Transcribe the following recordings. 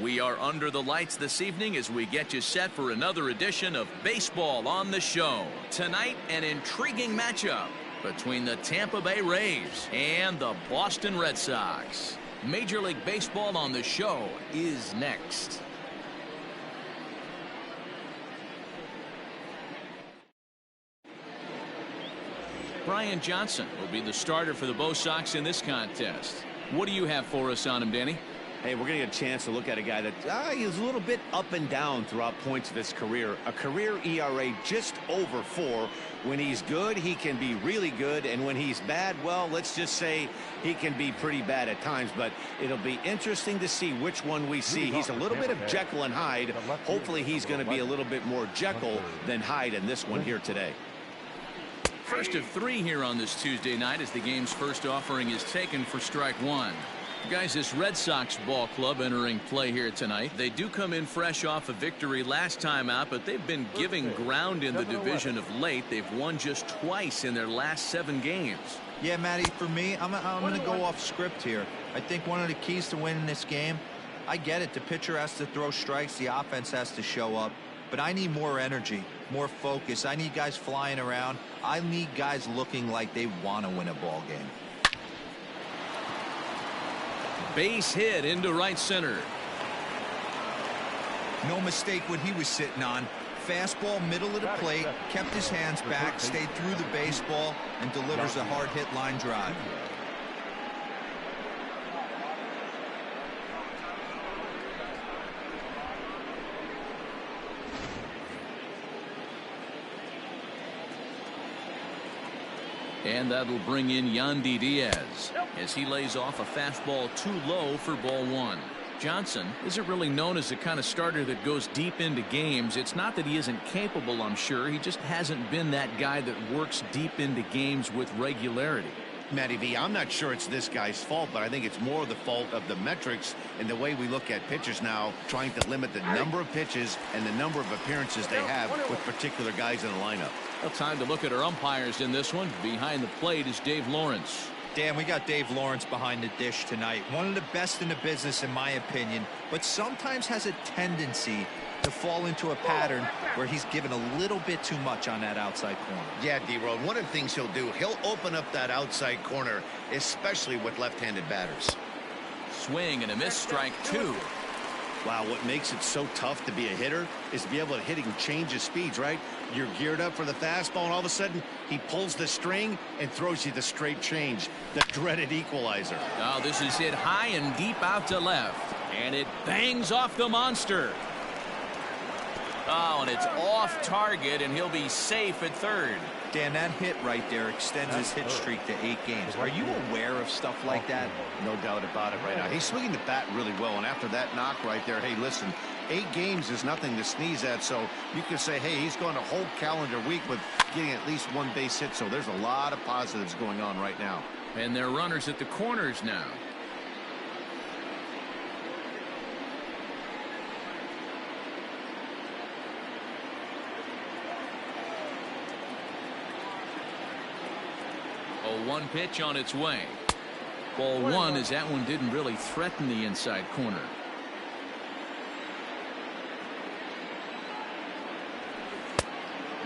We are under the lights this evening as we get you set for another edition of Baseball on the Show. Tonight, an intriguing matchup between the Tampa Bay Rays and the Boston Red Sox. Major League Baseball on the Show is next. Brian Johnson will be the starter for the Bo Sox in this contest. What do you have for us on him, Danny? Hey, we're going to get a chance to look at a guy that he's a little bit up and down throughout points of his career. A career ERA just over 4. When he's good, he can be really good. And when he's bad, well, let's just say he can be pretty bad at times. But it'll be interesting to see which one we see. He's a little bit of Jekyll and Hyde. Hopefully he's going to be a little bit more Jekyll than Hyde in this one here today. First of 3 here on this Tuesday night as the game's first offering is taken for strike 1. Guys, this Red Sox ball club entering play here tonight. They do come in fresh off a victory last time out, but they've been giving ground in the division of late. They've won just twice in their last 7 games. Yeah, Matty, for me, I'm going to go off script here. I think one of the keys to winning this game, I get it. The pitcher has to throw strikes. The offense has to show up. But I need more energy, more focus. I need guys flying around. I need guys looking like they want to win a ball game. Base hit into right center. No mistake what he was sitting on. Fastball middle of the plate, kept his hands back, stayed through the baseball, and delivers a hard hit line drive. And that'll bring in Yandy Diaz as he lays off a fastball too low for ball 1. Johnson isn't really known as the kind of starter that goes deep into games. It's not that he isn't capable, I'm sure. He just hasn't been that guy that works deep into games with regularity. Matty V, I'm not sure it's this guy's fault, but I think it's more the fault of the metrics and the way we look at pitchers now, trying to limit the number of pitches and the number of appearances they have with particular guys in the lineup. Well, time to look at our umpires in this one. Behind the plate is Dave Lawrence. Dan, we got Dave Lawrence behind the dish tonight. One of the best in the business, in my opinion, but sometimes has a tendency to fall into a pattern where he's given a little bit too much on that outside corner. Yeah, D-Road, one of the things he'll do, he'll open up that outside corner, especially with left-handed batters. Swing and a miss, strike 2. Wow, what makes it so tough to be a hitter is to be able to hit and change his speeds, right? You're geared up for the fastball, and all of a sudden, he pulls the string and throws you the straight change, the dreaded equalizer. Now this is hit high and deep out to left, and it bangs off the monster. Oh, and it's off target, and he'll be safe at third. Dan, that hit right there extends his hit streak to 8 games. Are you aware of stuff like that? No doubt about it right now. He's swinging the bat really well, and after that knock right there, hey, listen, 8 games is nothing to sneeze at, so you can say, hey, he's gone a whole calendar week with getting at least 1 base hit, so there's a lot of positives going on right now. And they're runners at the corners now. Oh, 1 pitch on its way. Ball 1 as that one didn't really threaten the inside corner.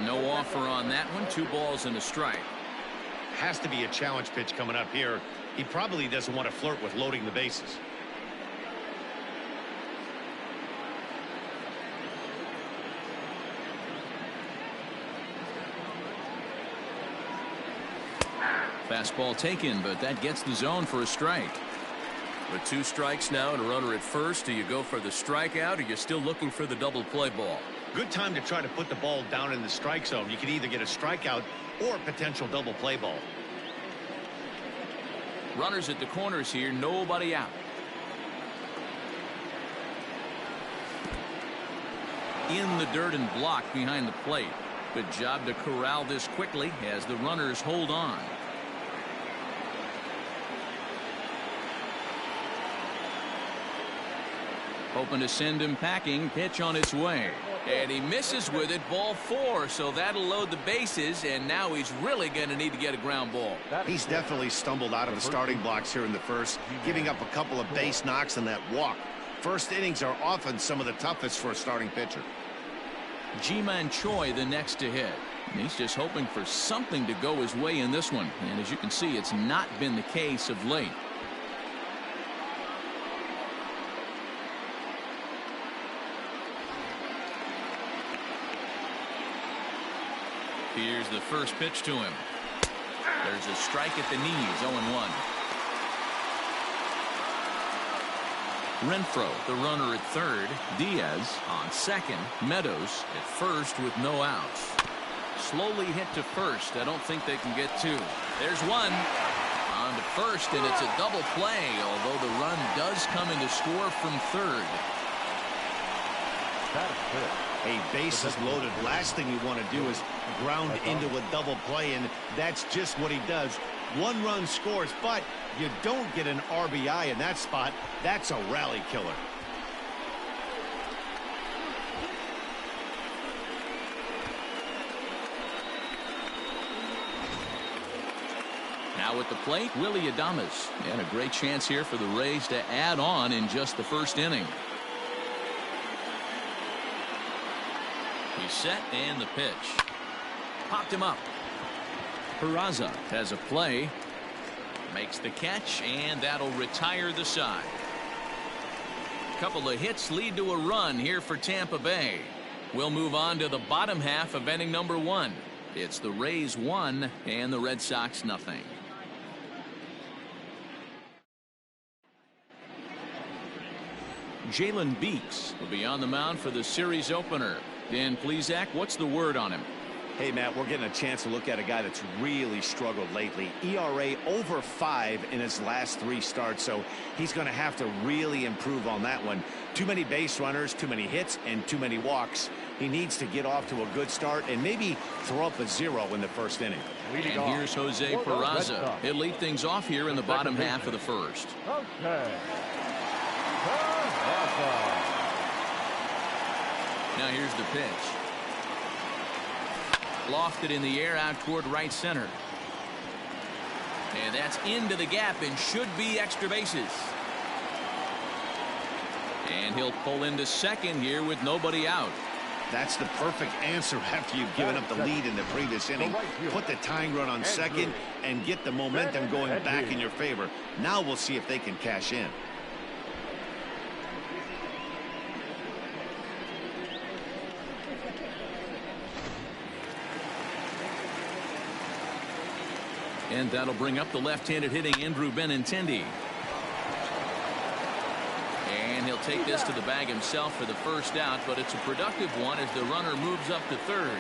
No offer on that one. 2 balls and a strike. Has to be a challenge pitch coming up here. He probably doesn't want to flirt with loading the bases. Fastball taken, but that gets the zone for a strike. With 2 strikes now and a runner at first, do you go for the strikeout or you're still looking for the double play ball? Good time to try to put the ball down in the strike zone. You can either get a strikeout or a potential double play ball. Runners at the corners here, nobody out. In the dirt and blocked behind the plate. Good job to corral this quickly as the runners hold on. Hoping to send him packing. Pitch on its way. And he misses with it. Ball 4. So that'll load the bases. And now he's really going to need to get a ground ball. He's definitely stumbled out of the starting blocks here in the first, giving up a couple of base knocks and that walk. First innings are often some of the toughest for a starting pitcher. Ji-Man Choi the next to hit. And he's just hoping for something to go his way in this one. And as you can see, it's not been the case of late. Here's the first pitch to him. There's a strike at the knees, 0-1. Renfroe, the runner at third. Diaz on second. Meadows at first with no outs. Slowly hit to first. I don't think they can get two. There's one. On to first, and it's a double play, although the run does come in to score from third. A bases loaded. Last thing you want to do is ground into a double play, and that's just what he does. One run scores, but you don't get an RBI in that spot. That's a rally killer. Now at the plate, Willie Adames. And a great chance here for the Rays to add on in just the first inning. He's set, and the pitch. Popped him up. Peraza has a play. Makes the catch, and that'll retire the side. Couple of hits lead to a run here for Tampa Bay. We'll move on to the bottom half of inning number 1. It's the Rays 1 and the Red Sox nothing. Jalen Beeks will be on the mound for the series opener. Dan Plesac, what's the word on him? Hey, Matt, we're getting a chance to look at a guy that's really struggled lately. ERA over 5 in his last 3 starts, so he's going to have to really improve on that one. Too many base runners, too many hits, and too many walks. He needs to get off to a good start and maybe throw up a 0 in the first inning. And here's Jose Peraza. He'll lead things off here in the bottom half of the first. Okay. Now here's the pitch. Lofted in the air out toward right center. And that's into the gap and should be extra bases. And he'll pull into second here with nobody out. That's the perfect answer after you've given up the lead in the previous inning. Put the tying run on second and get the momentum going back in your favor. Now we'll see if they can cash in. And that'll bring up the left-handed hitting Andrew Benintendi. And he'll take this to the bag himself for the first out, but it's a productive one as the runner moves up to third.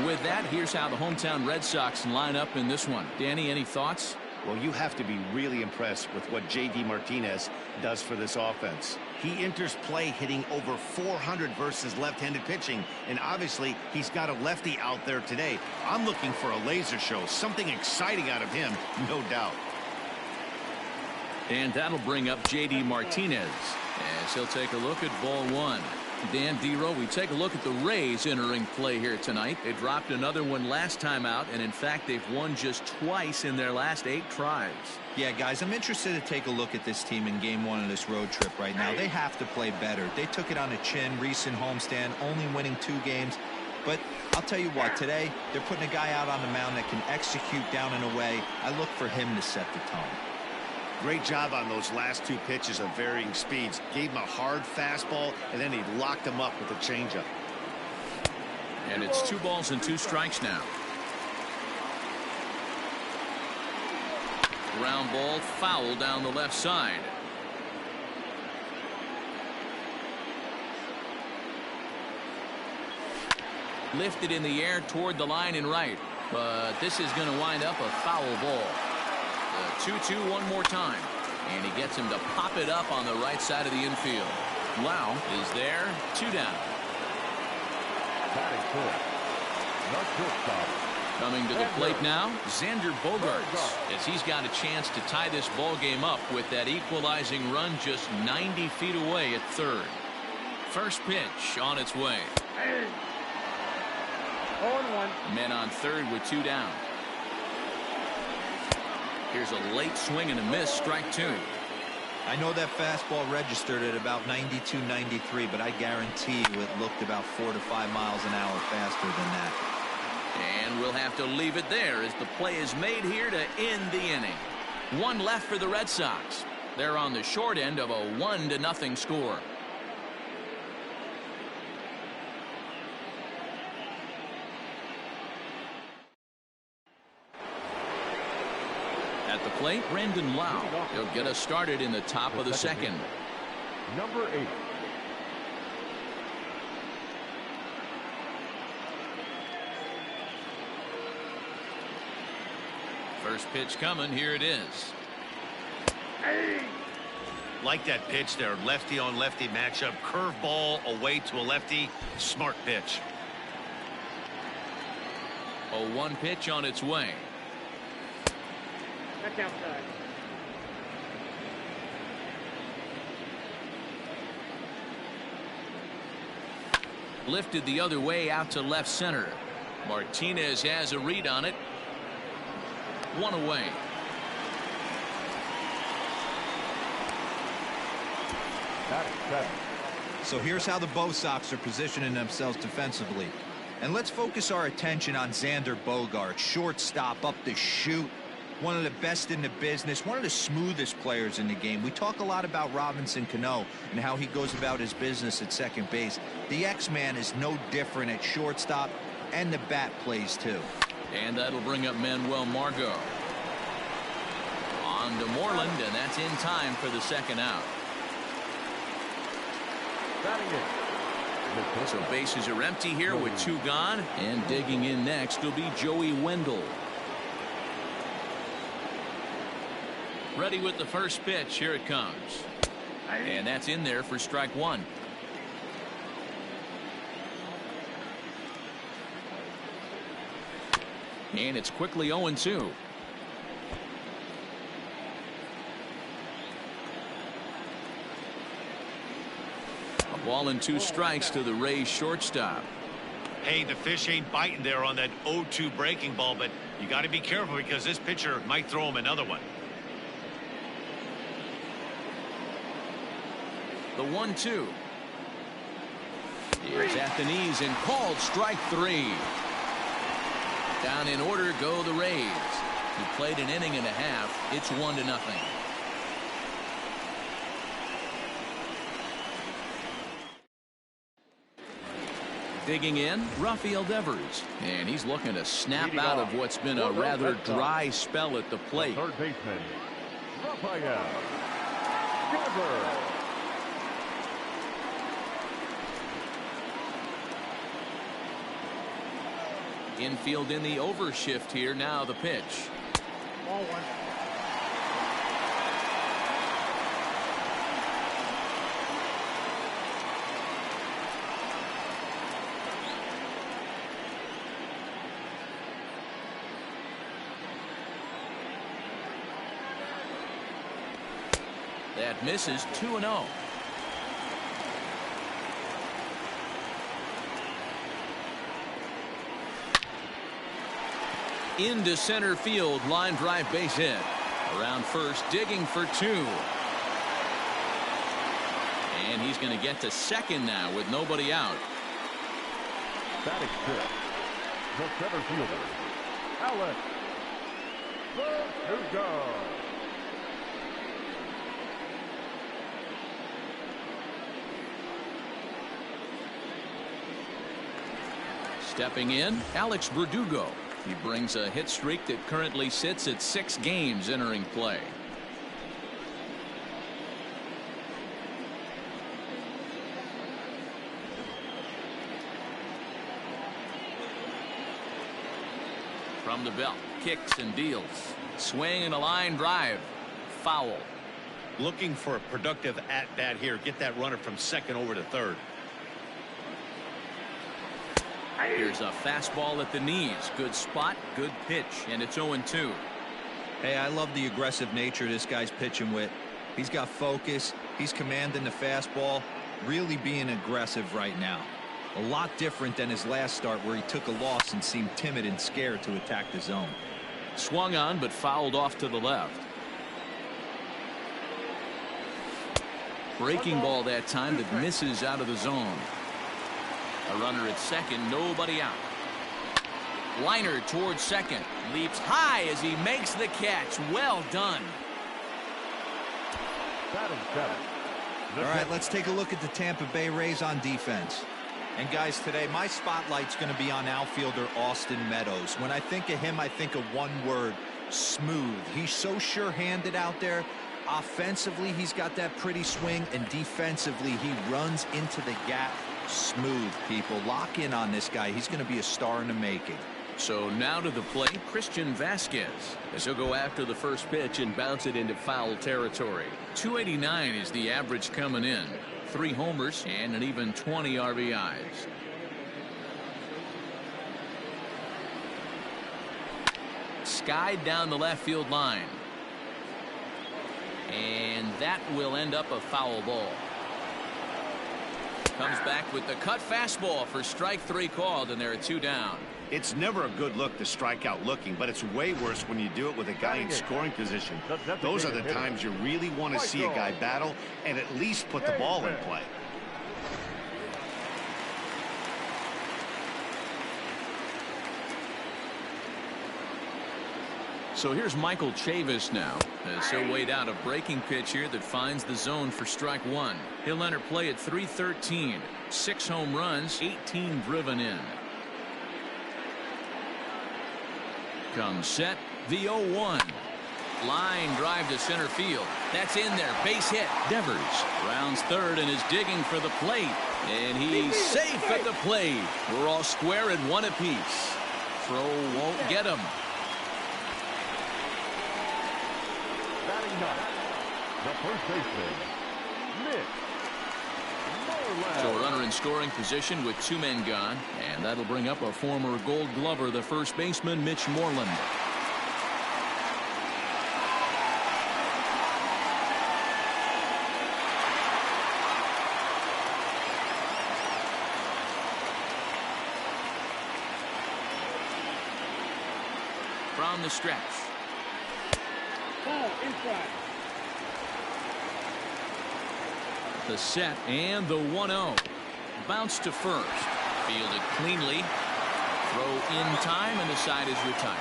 With that, here's how the hometown Red Sox line up in this one. Danny, any thoughts? Well, you have to be really impressed with what J.D. Martinez does for this offense. He enters play hitting over 400 versus left-handed pitching, and obviously he's got a lefty out there today. I'm looking for a laser show, something exciting out of him, no doubt. And that'll bring up J.D. Martinez as he'll take a look at ball 1. Dan Dero, we take a look at the Rays entering play here tonight. They dropped another one last time out, and in fact they've won just twice in their last 8 tries. Yeah, guys, I'm interested to take a look at this team in game 1 of this road trip right now. They have to play better. They took it on the chin, recent homestand, only winning 2 games. But I'll tell you what, today they're putting a guy out on the mound that can execute down and away. I look for him to set the tone. Great job on those last 2 pitches of varying speeds. Gave him a hard fastball, and then he locked him up with a changeup. And it's 2 balls and 2 strikes now. Ground ball foul down the left side. Lifted in the air toward the line and right. But this is going to wind up a foul ball. 2-2 one more time. And he gets him to pop it up on the right side of the infield. Lau is there. 2 down. Coming to the plate now, Xander Bogaerts, as he's got a chance to tie this ball game up with that equalizing run just 90 feet away at third. First pitch on its way. 0-1. Men on third with 2 down. Here's a late swing and a miss, strike 2. I know that fastball registered at about 92, 93, but I guarantee you it looked about 4 to 5 miles an hour faster than that. And we'll have to leave it there as the play is made here to end the inning. One left for the Red Sox. They're on the short end of a 1-0 score. At the plate, Brandon Lau. He'll get us started in the top of the second. Number 8. First pitch coming. Here it is. Like that pitch there. Lefty on lefty matchup. Curveball away to a lefty. Smart pitch. 0-1 pitch on its way. That's outside. Lifted the other way out to left center. Martinez has a read on it. One away. So here's how the Bo Sox are positioning themselves defensively. And let's focus our attention on Xander Bogaerts, shortstop, up the chute. One of the best in the business, one of the smoothest players in the game. We talk a lot about Robinson Cano and how he goes about his business at second base. The X-Man is no different at shortstop, and the bat plays too. And that'll bring up Manuel Margot. On to Moreland, and that's in time for the second out. So bases are empty here with 2 gone, and digging in next will be Joey Wendell. Ready with the first pitch. Here it comes. And that's in there for strike 1. And it's quickly 0-2. A ball and 2 strikes to the Rays shortstop. Hey, the fish ain't biting there on that 0-2 breaking ball, but you got to be careful because this pitcher might throw him another one. The 1-2. Here's at the knees and called strike 3. Down in order go the Rays. He played an inning and a half. It's 1-0. Digging in, Rafael Devers. And he's looking to snap out of what's been a rather dry spell at the plate. Third baseman, Rafael Devers. Infield in the overshift here. Now the pitch. Ball 1. That misses. 2-0. Into center field, line drive, base hit. Around first, digging for 2. And he's going to get to second now with nobody out. Batting fifth, the center fielder, Alex Verdugo. Stepping in, Alex Verdugo. He brings a hit streak that currently sits at 6 games entering play. From the belt, kicks and deals. Swing and a line drive. Foul. Looking for a productive at-bat here. Get that runner from second over to third. Here's a fastball at the knees. Good spot, good pitch, and it's 0-2. Hey, I love the aggressive nature this guy's pitching with. He's got focus. He's commanding the fastball. Really being aggressive right now. A lot different than his last start where he took a loss and seemed timid and scared to attack the zone. Swung on but fouled off to the left. Breaking ball that time that misses out of the zone. A runner at second, nobody out. Liner towards second, leaps high as he makes the catch. Well done. All right, let's take a look at the Tampa Bay Rays on defense. And guys, today my spotlight's going to be on outfielder Austin Meadows. When I think of him, I think of one word: smooth. He's so sure-handed out there. Offensively, he's got that pretty swing, and defensively, he runs into the gap. Smooth, people. Lock in on this guy. He's going to be a star in the making. So now to the plate, Christian Vasquez, as he'll go after the first pitch and bounce it into foul territory. 289 is the average coming in. 3 homers and an even 20 RBIs. Skied down the left field line. And that will end up a foul ball. Comes back with the cut fastball for strike 3 called, and there are 2 down. It's never a good look to strike out looking, but it's way worse when you do it with a guy in scoring position. Those are the times you really want to see a guy battle and at least put the ball in play. So here's Michael Chavis now, as he'll wait out a breaking pitch here that finds the zone for strike 1. He'll enter play at .313, 6 home runs, 18 driven in. Comes set, the 0-1. Line drive to center field. That's in there, base hit. Devers rounds third and is digging for the plate. And he's safe at the plate. We're all square at 1 apiece. Throw won't get him. The first baseman, Mitch. So a runner in scoring position with 2 men gone, and that'll bring up a former Gold Glover, the first baseman, Mitch Moreland. From the stretch. The set and the 1-0. Bounce to first. Fielded cleanly. Throw in time, and the side is retired.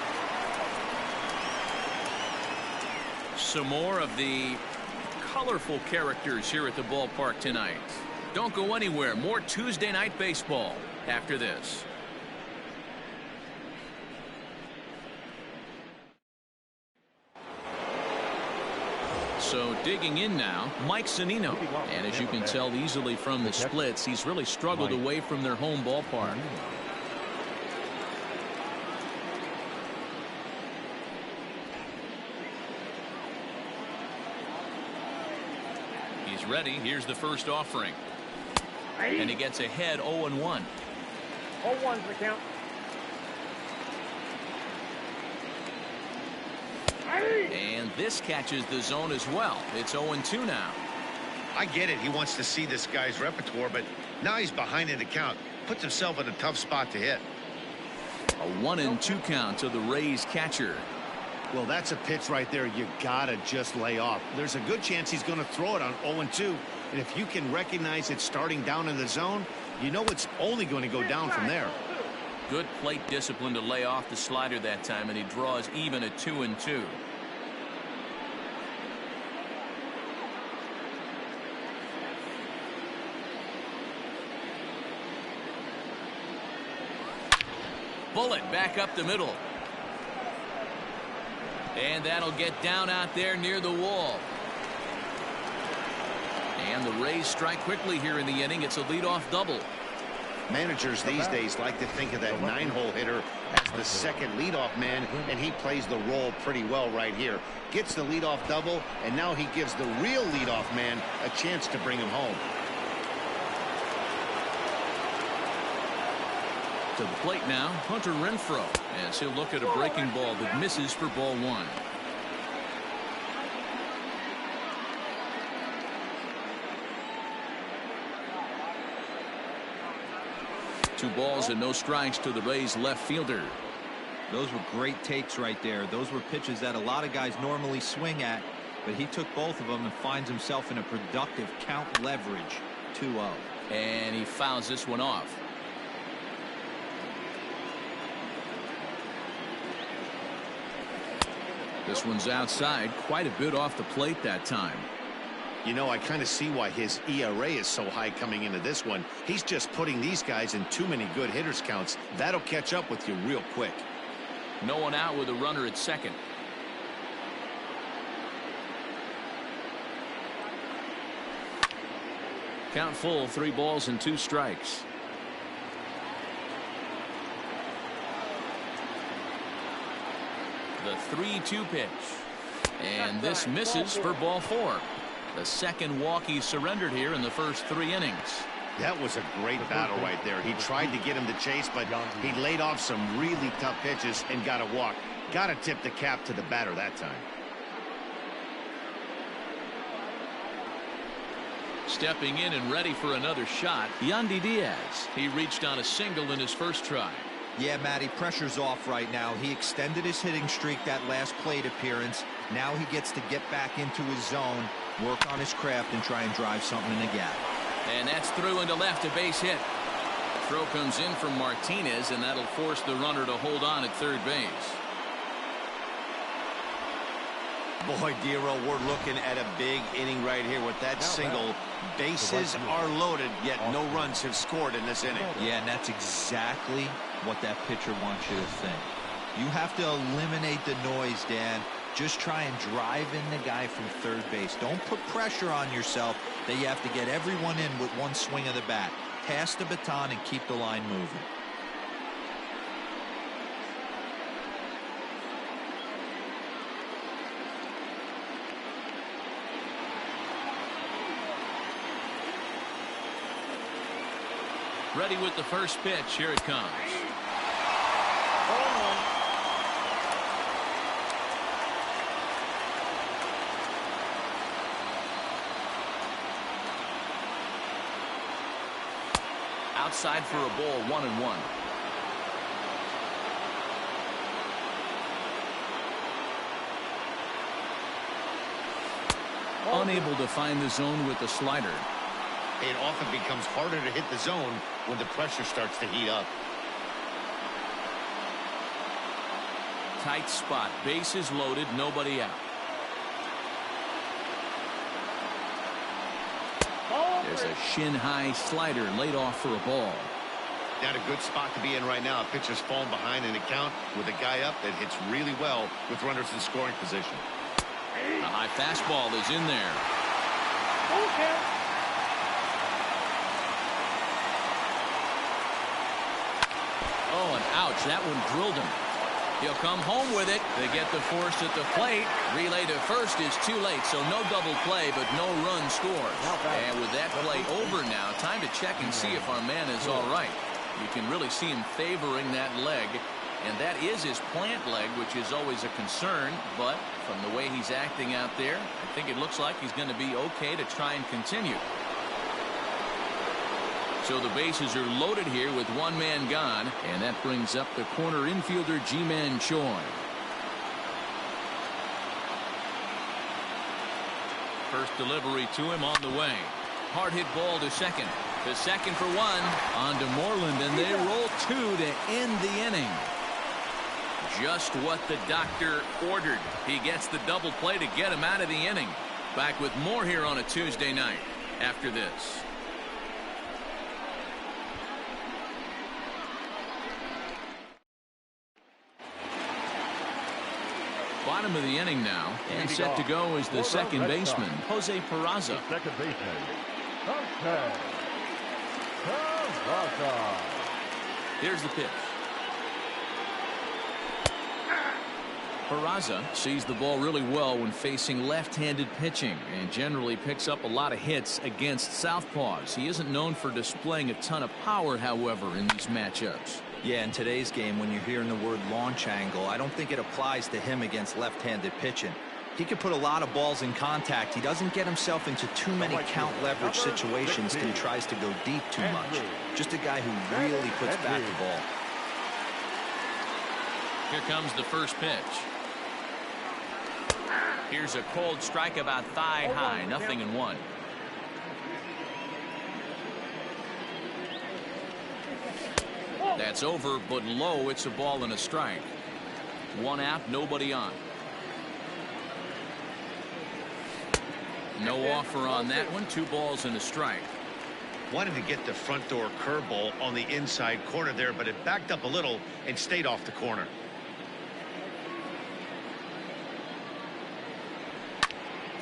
Some more of the colorful characters here at the ballpark tonight. Don't go anywhere. More Tuesday night baseball after this. So digging in now, Mike Zunino. And as you can tell easily from the splits, he's really struggled away from their home ballpark. He's ready. Here's the first offering. And he gets ahead 0-1. 0-1's the count. And this catches the zone as well. It's 0-2 now. I get it. He wants to see this guy's repertoire, but now he's behind in the count. Puts himself in a tough spot to hit. A 1-2 count to the Rays catcher. Well, that's a pitch right there you gotta just lay off. There's a good chance he's going to throw it on 0-2. And if you can recognize it starting down in the zone, you know it's only going to go down from there. Good plate discipline to lay off the slider that time, and he draws even at 2-2. Bullet back up the middle. And that'll get down out there near the wall. And the Rays strike quickly here in the inning. It's a leadoff double. Managers these days like to think of that 9-hole hitter as the second leadoff man, and he plays the role pretty well right here. Gets the leadoff double, and now he gives the real leadoff man a chance to bring him home. To the plate now, Hunter Renfroe, as he'll look at a breaking ball that misses for ball 1. Two balls and no strikes to the Rays left fielder. Those were great takes right there. Those were pitches that a lot of guys normally swing at. but he took both of them and finds himself in a productive count leverage 2-0. And he fouls this one off. This one's outside, quite a bit off the plate that time. You know, I kind of see why his ERA is so high coming into this one. He's just putting these guys in too many good hitters counts. That'll catch up with you real quick. No one out with a runner at second. Count full, 3 balls and 2 strikes. The 3-2 pitch. And this misses for ball 4. The second walk he surrendered here in the first 3 innings. That was a great battle right there. He tried to get him to chase, but he laid off some really tough pitches and got a walk. Got to tip the cap to the batter that time. Stepping in and ready for another shot, Yandy Diaz. He reached on a single in his first try. Yeah, Matty, pressure's off right now. He extended his hitting streak that last plate appearance. Now he gets to get back into his zone, work on his craft, and try and drive something in the gap. And that's through into left, a base hit. Throw comes in from Martinez, and that'll force the runner to hold on at third base. Boy, Dero, we're looking at a big inning right here with that single. Bases are loaded, yet no runs have scored in this inning. Yeah, and that's exactly what that pitcher wants you to think. You have to eliminate the noise, Dan. Just try and drive in the guy from third base. Don't put pressure on yourself that you have to get everyone in with one swing of the bat. Pass the baton and keep the line moving. Ready with the first pitch. Here it comes. Outside for a ball, 1-1. Unable to find the zone with the slider. It often becomes harder to hit the zone when the pressure starts to heat up. Tight spot, bases loaded, nobody out. There's a shin-high slider laid off for a ball. Not a good spot to be in right now. A pitcher's falling behind in the count with a guy up that hits really well with runners in scoring position. A high fastball is in there. Oh, and ouch, that one drilled him. He'll come home with it. They get the force at the plate. Relay to first is too late, so no double play, but no run scores. And with that play over now, time to check and see if our man is all right. You can really see him favoring that leg, and that is his plant leg, which is always a concern, but from the way he's acting out there, I think it looks like he's going to be okay to try and continue. So the bases are loaded here with one man gone, and that brings up the corner infielder Ji-Man Choi. First delivery to him on the way. Hard hit ball to second. The second for one. On to Moreland, and they roll 2 to end the inning. Just what the doctor ordered. He gets the double play to get him out of the inning. Back with more here on a Tuesday night after this. Bottom of the inning now, and set to go is the second baseman, Jose Peraza. Second baseman, Jose Peraza. Here's the pitch. Peraza sees the ball really well when facing left-handed pitching and generally picks up a lot of hits against southpaws. He isn't known for displaying a ton of power, however, in these matchups. Yeah, in today's game, when you're hearing the word launch angle, I don't think it applies to him against left-handed pitching. He can put a lot of balls in contact. He doesn't get himself into too many count leverage situations that he tries to go deep too much. Just a guy who really puts back the ball. Here comes the first pitch. Here's a cold strike about thigh high, 0-1. That's over, but low. It's a ball and a strike. 1 out, nobody on. No offer on that one. 2 balls and a strike. Wanted to get the front door curveball on the inside corner there, but it backed up a little and stayed off the corner.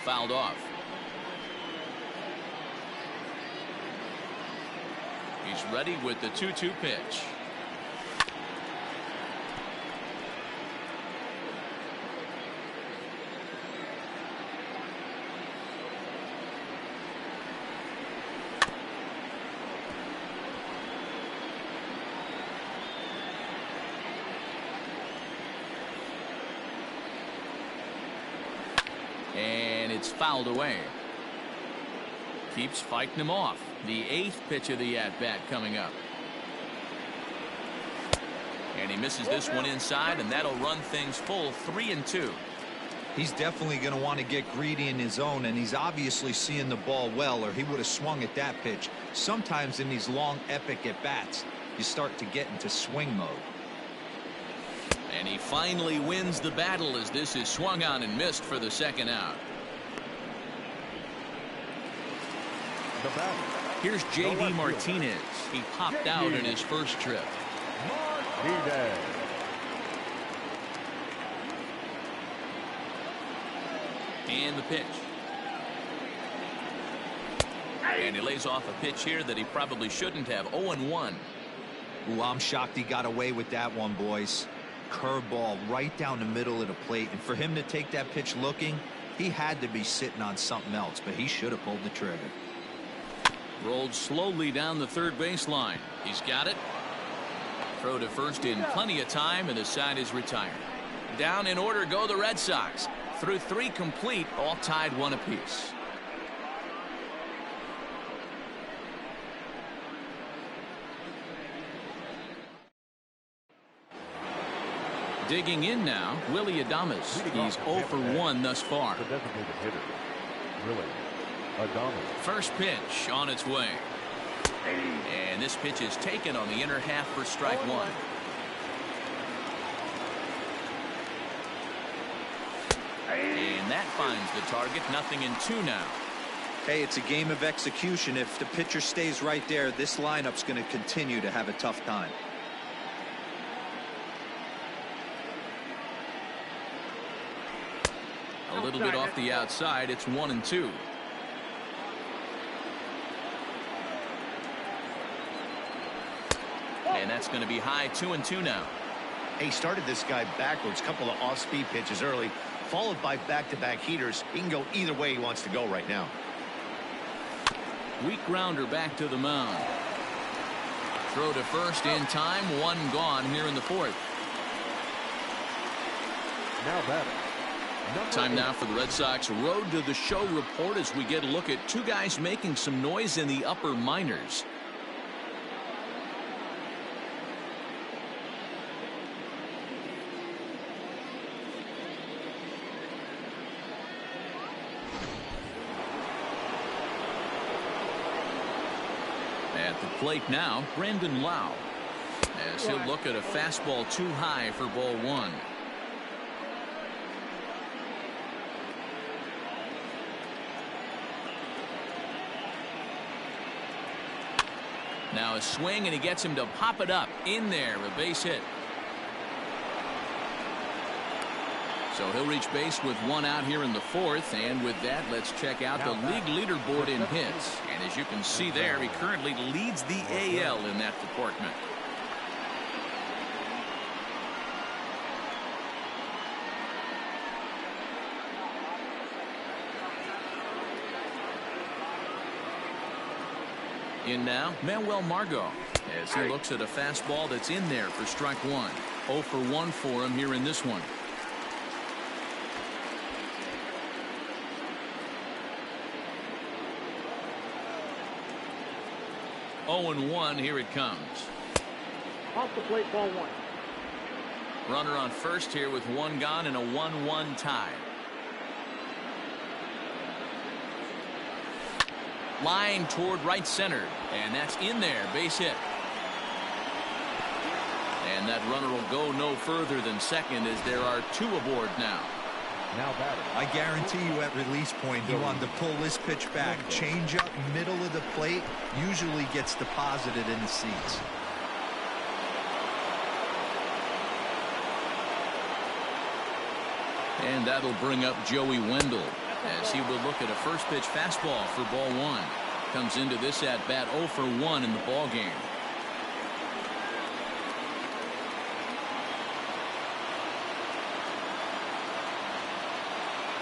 Fouled off. He's ready with the 2-2 pitch. And it's fouled away. Keeps fighting him off. The 8th pitch of the at-bat coming up. And he misses this one inside, and that'll run things full 3-2. He's definitely going to want to get greedy in his zone, and he's obviously seeing the ball well, or he would have swung at that pitch. Sometimes in these long, epic at-bats, you start to get into swing mode. And he finally wins the battle as this is swung on and missed for the 2nd out. The batter. Here's J.D. Martinez. He popped out in his first trip. Martinez. And the pitch. And he lays off a pitch here that he probably shouldn't have. 0-1. Ooh, I'm shocked he got away with that one, boys. Curveball right down the middle of the plate, and for him to take that pitch looking, he had to be sitting on something else, but he should have pulled the trigger. Rolled slowly down the third baseline. He's got it. Throw to first in plenty of time, and the side is retired. Down in order go the Red Sox. Through 3 complete, all tied 1 apiece. Digging in now, Willie Adames. He's 0 for 1 thus far. The designated hitter, Willie Adames. First pitch on its way. And this pitch is taken on the inner half for strike 1. And that finds the target. 0-2 now. Hey, it's a game of execution. If the pitcher stays right there, this lineup's going to continue to have a tough time. A little bit off the outside. It's 1-2. And that's going to be high. 2-2 now. He started this guy backwards. Couple of off-speed pitches early, followed by back-to-back heaters. He can go either way he wants to go right now. Weak grounder back to the mound. Throw to first in time. 1 gone here in the 4th. Now batter. Time now for the Red Sox Road to the Show report as we get a look at 2 guys making some noise in the upper minors. At the plate now, Brandon Lau, as he'll look at a fastball too high for ball 1. Now a swing, and he gets him to pop it up in there. A base hit. So he'll reach base with 1 out here in the 4th. And with that, let's check out the league leaderboard in hits. And as you can see there, he currently leads the AL in that department. In now, Manuel Margot, as he looks at a fastball that's in there for strike 1. 0 for 1 for him here in this one. Oh and 1, here it comes. Off the plate, ball 1. Runner on first here with 1 gone and a 1-1 tie. Line toward right center, and that's in there. Base hit. And that runner will go no further than second as there are 2 aboard now. Now batting. I guarantee you at release point he wanted to pull this pitch back. Change up middle of the plate usually gets deposited in the seats. And that'll bring up Joey Wendell as he will look at a first pitch fastball for ball 1. Comes into this at bat 0 for 1 in the ball game.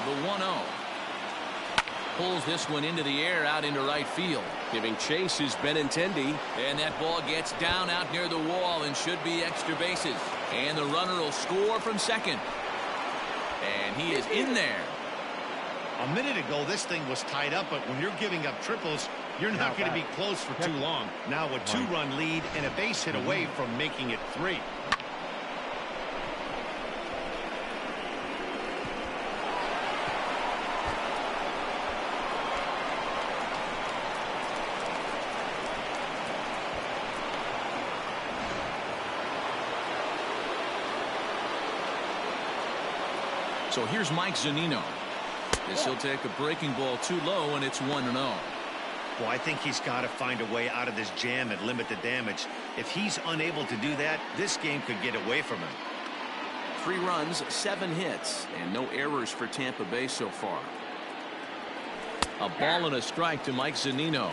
The 1-0. Pulls this one into the air out into right field. Giving chase is Benintendi. And that ball gets down out near the wall and should be extra bases. And the runner will score from second. And he is in there. A minute ago, this thing was tied up, but when you're giving up triples, you're not going to be close for too long. Now a 2-run lead and a base hit away from making it 3. So here's Mike Zunino. As he'll take a breaking ball too low, and it's 1-0. Well, I think he's got to find a way out of this jam and limit the damage. If he's unable to do that, this game could get away from him. 3 runs, 7 hits, and no errors for Tampa Bay so far. A ball and a strike to Mike Zunino.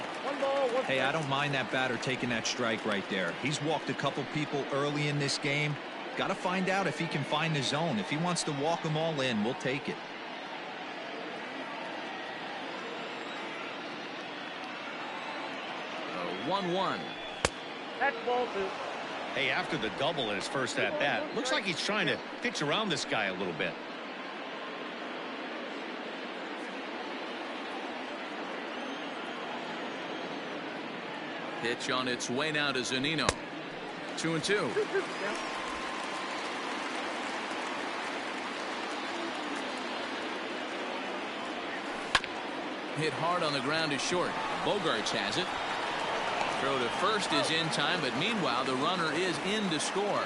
Hey, I don't mind that batter taking that strike right there. He's walked a couple people early in this game. Got to find out if he can find the zone. If he wants to walk them all in, we'll take it. A 1-1. That's ball 2. Hey, after the double in his first at-bat, looks like he's trying to pitch around this guy a little bit. Pitch on its way now to Zunino. 2-2. Hit hard on the ground is short. Bogarts has it. Throw to first is in time, but meanwhile the runner is in to score.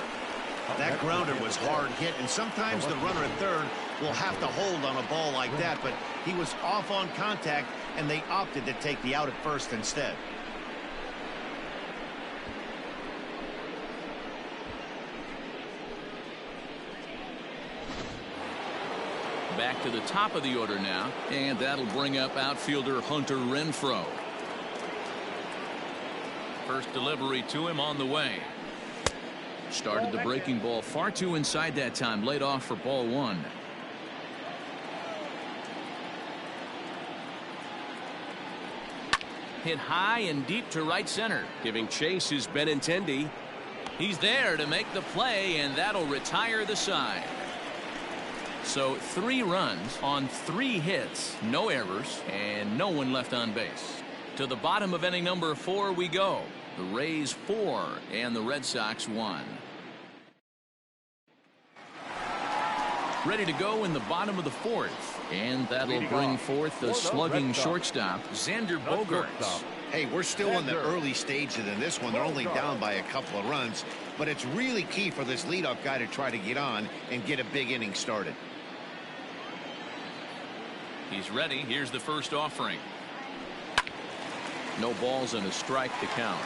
That grounder was hard hit, and sometimes the runner at third will have to hold on a ball like that, but he was off on contact, and they opted to take the out at first instead. Back to the top of the order now, and that'll bring up outfielder Hunter Renfroe. First delivery to him on the way. Started the breaking ball far too inside that time, laid off for ball 1. Hit high and deep to right center. Giving chase is Benintendi. He's there to make the play, and that'll retire the side. So 3 runs on 3 hits, no errors, and no one left on base. To the bottom of inning number 4 we go. The Rays 4 and the Red Sox 1. Ready to go in the bottom of the 4th, and that'll bring forth the slugging shortstop Xander Bogaerts. Hey, we're still in the early stages in this one. They're only down by a couple of runs, but it's really key for this leadoff guy to try to get on and get a big inning started. He's ready. Here's the first offering. No balls and a strike to count.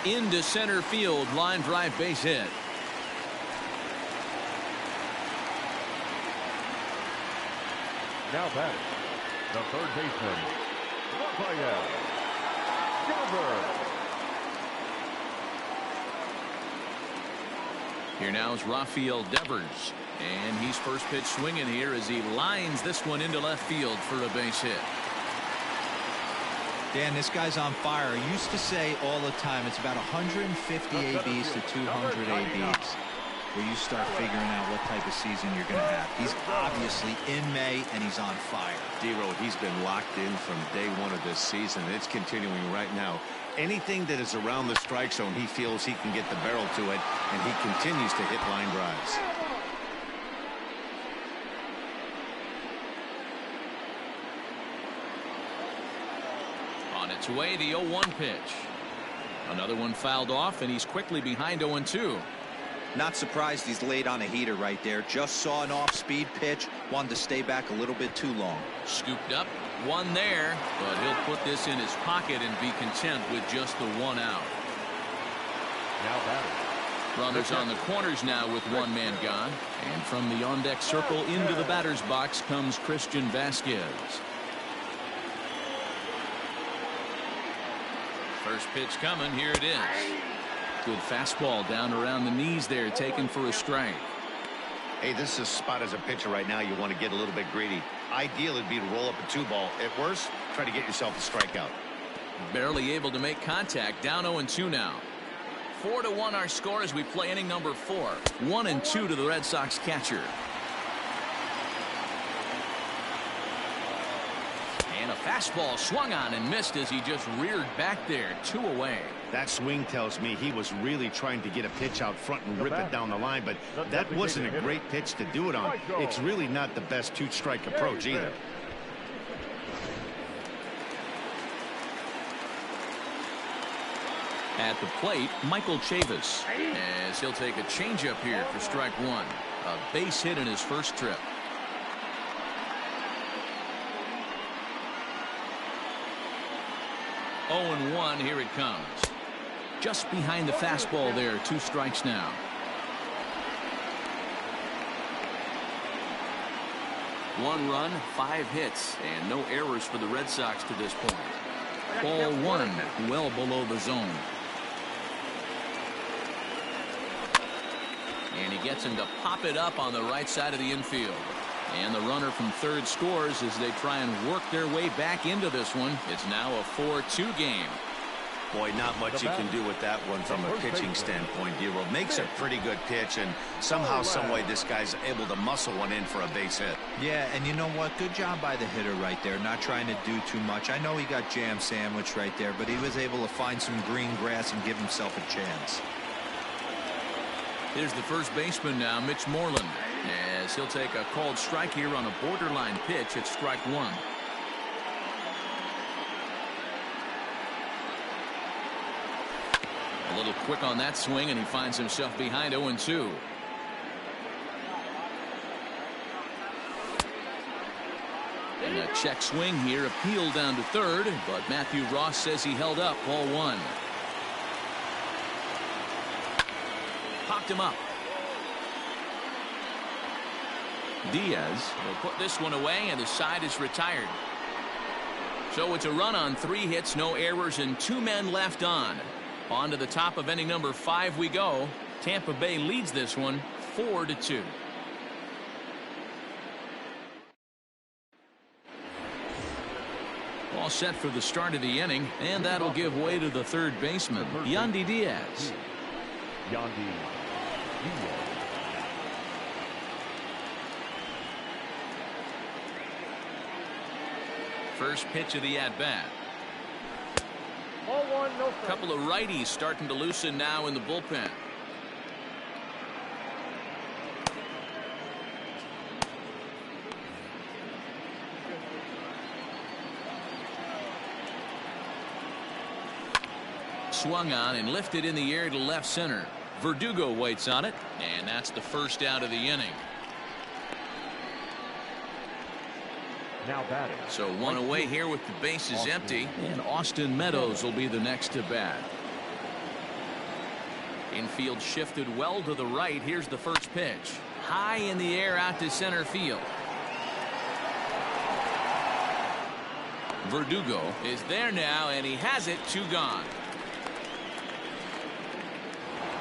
Into center field, line drive, base hit. Now batting, the third baseman, Rafael Gilbert. Here now is Rafael Devers, and he's first pitch swinging here as he lines this one into left field for a base hit. Dan, this guy's on fire. I used to say all the time it's about 150 ABs to 200 ABs. where you start figuring out what type of season you're going to have. He's obviously in May, and he's on fire. D-Road, he's been locked in from day one of this season. It's continuing right now. Anything that is around the strike zone, he feels he can get the barrel to it, and he continues to hit line drives. On its way, the 0-1 pitch. Another one fouled off, and he's quickly behind 0-2. Not surprised he's laid on a heater right there. Just saw an off-speed pitch. Wanted to stay back a little bit too long. Scooped up, one there, but he'll put this in his pocket and be content with just the one out. Now batting. Runners on the corners now with one man gone. And from the on-deck circle into the batter's box comes Christian Vasquez. First pitch coming. Here it is. Good fastball down around the knees there, taken for a strike. Hey, this is a spot as a pitcher right now. You want to get a little bit greedy. Ideal would be to roll up a 2-ball. At worst, try to get yourself a strikeout. Barely able to make contact. Down 0-2 now. 4-1 our score as we play inning number 4. 1-2 to the Red Sox catcher. And a fastball swung on and missed as he just reared back there. 2 away. That swing tells me he was really trying to get a pitch out front and rip it down the line, but that wasn't a great pitch to do it on. It's really not the best 2-strike approach either. At the plate, Michael Chavis, as he'll take a changeup here for strike 1. A base hit in his first trip. 0-1, here it comes. Just behind the fastball there. 2 strikes now. One run, 5 hits, and no errors for the Red Sox to this point. Ball 1, well below the zone. And he gets him to pop it up on the right side of the infield. And the runner from third scores as they try and work their way back into this one. It's now a 4-2 game. Boy, not much you can do with that one from a pitching standpoint. D-Road makes a pretty good pitch, and somehow, someway, this guy's able to muscle one in for a base hit. Yeah, and you know what? Good job by the hitter right there, not trying to do too much. I know he got jam sandwiched right there, but he was able to find some green grass and give himself a chance. Here's the first baseman now, Mitch Moreland, as he'll take a called strike here on a borderline pitch at strike 1. A little quick on that swing, and he finds himself behind 0-2. And a check swing here, appealed down to third, but Matthew Ross says he held up. Ball 1. Popped him up. Diaz will put this one away, and the side is retired. So it's a run on 3 hits, no errors, and 2 men left on. On to the top of inning number 5 we go. Tampa Bay leads this one 4-2. All set for the start of the inning, and that'll give way to the third baseman, Yandy Diaz. Yandy Diaz. First pitch of the at-bat. 0-1, no strike. Couple of righties starting to loosen now in the bullpen. Swung on and lifted in the air to left center. Verdugo waits on it, and that's the first out of the inning. Now batting. So 1 away here with the bases empty, and Austin Meadows will be the next to bat. Infield shifted well to the right. Here's the first pitch. High in the air out to center field. Verdugo is there now, and he has it. 2 gone.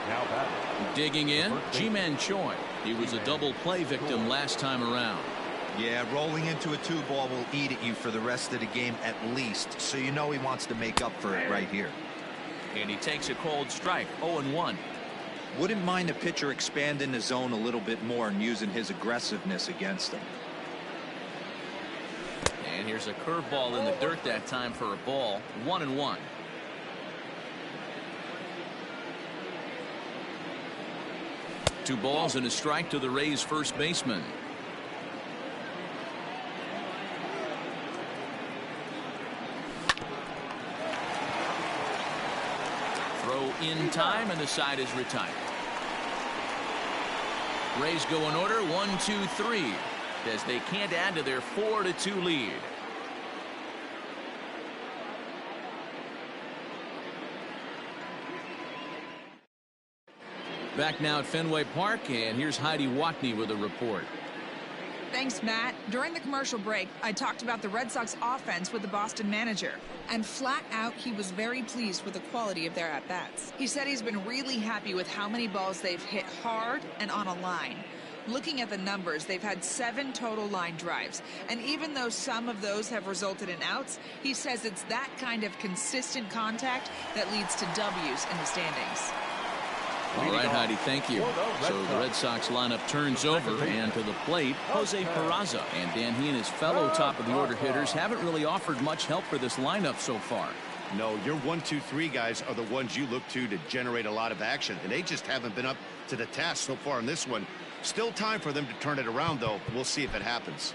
Now batting. Digging in, Ji-Man Choi. He was a double play victim last time around. Yeah, rolling into a 2-ball will eat at you for the rest of the game at least, so you know he wants to make up for it right here. And he takes a cold strike. 0-1. Wouldn't mind a pitcher expanding the zone a little bit more and using his aggressiveness against them. And here's a curveball in the dirt that time for a ball. 1-1. Two balls and a strike to the Rays first baseman. Throw in time, and the side is retired. Rays go in order 1-2-3 as they can't add to their 4-2 lead. Back now at Fenway Park, and here's Heidi Watney with a report. Thanks, Matt. During the commercial break, I talked about the Red Sox offense with the Boston manager. And flat out, he was very pleased with the quality of their at-bats. He said he's been really happy with how many balls they've hit hard and on a line. Looking at the numbers, they've had 7 total line drives. And even though some of those have resulted in outs, he says it's that kind of consistent contact that leads to W's in the standings. All right, Heidi, thank you. So the Red Sox lineup turns over, and to the plate, Jose Peraza. And Dan, he and his fellow top-of-the-order hitters haven't really offered much help for this lineup so far. No, your 1-2-3 guys are the ones you look to generate a lot of action, and they just haven't been up to the task so far in this one. Still time for them to turn it around, though. We'll see if it happens.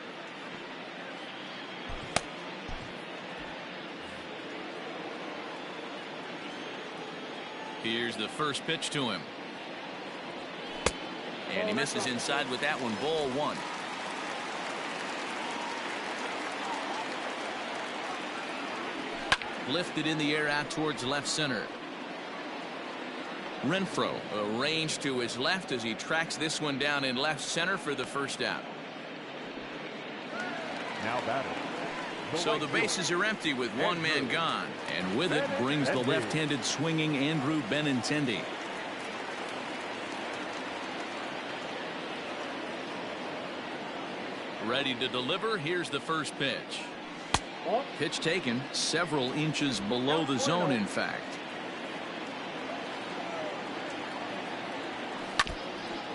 Here's the first pitch to him. And he misses inside with that one. Ball 1. Lifted in the air out towards left center. Renfroe arranged to his left as he tracks this one down in left center for the first out. Now batting. So the bases are empty with one man gone, and with it brings the left-handed swinging Andrew Benintendi. Ready to deliver. Here's the first pitch. Pitch taken several inches below the zone, in fact.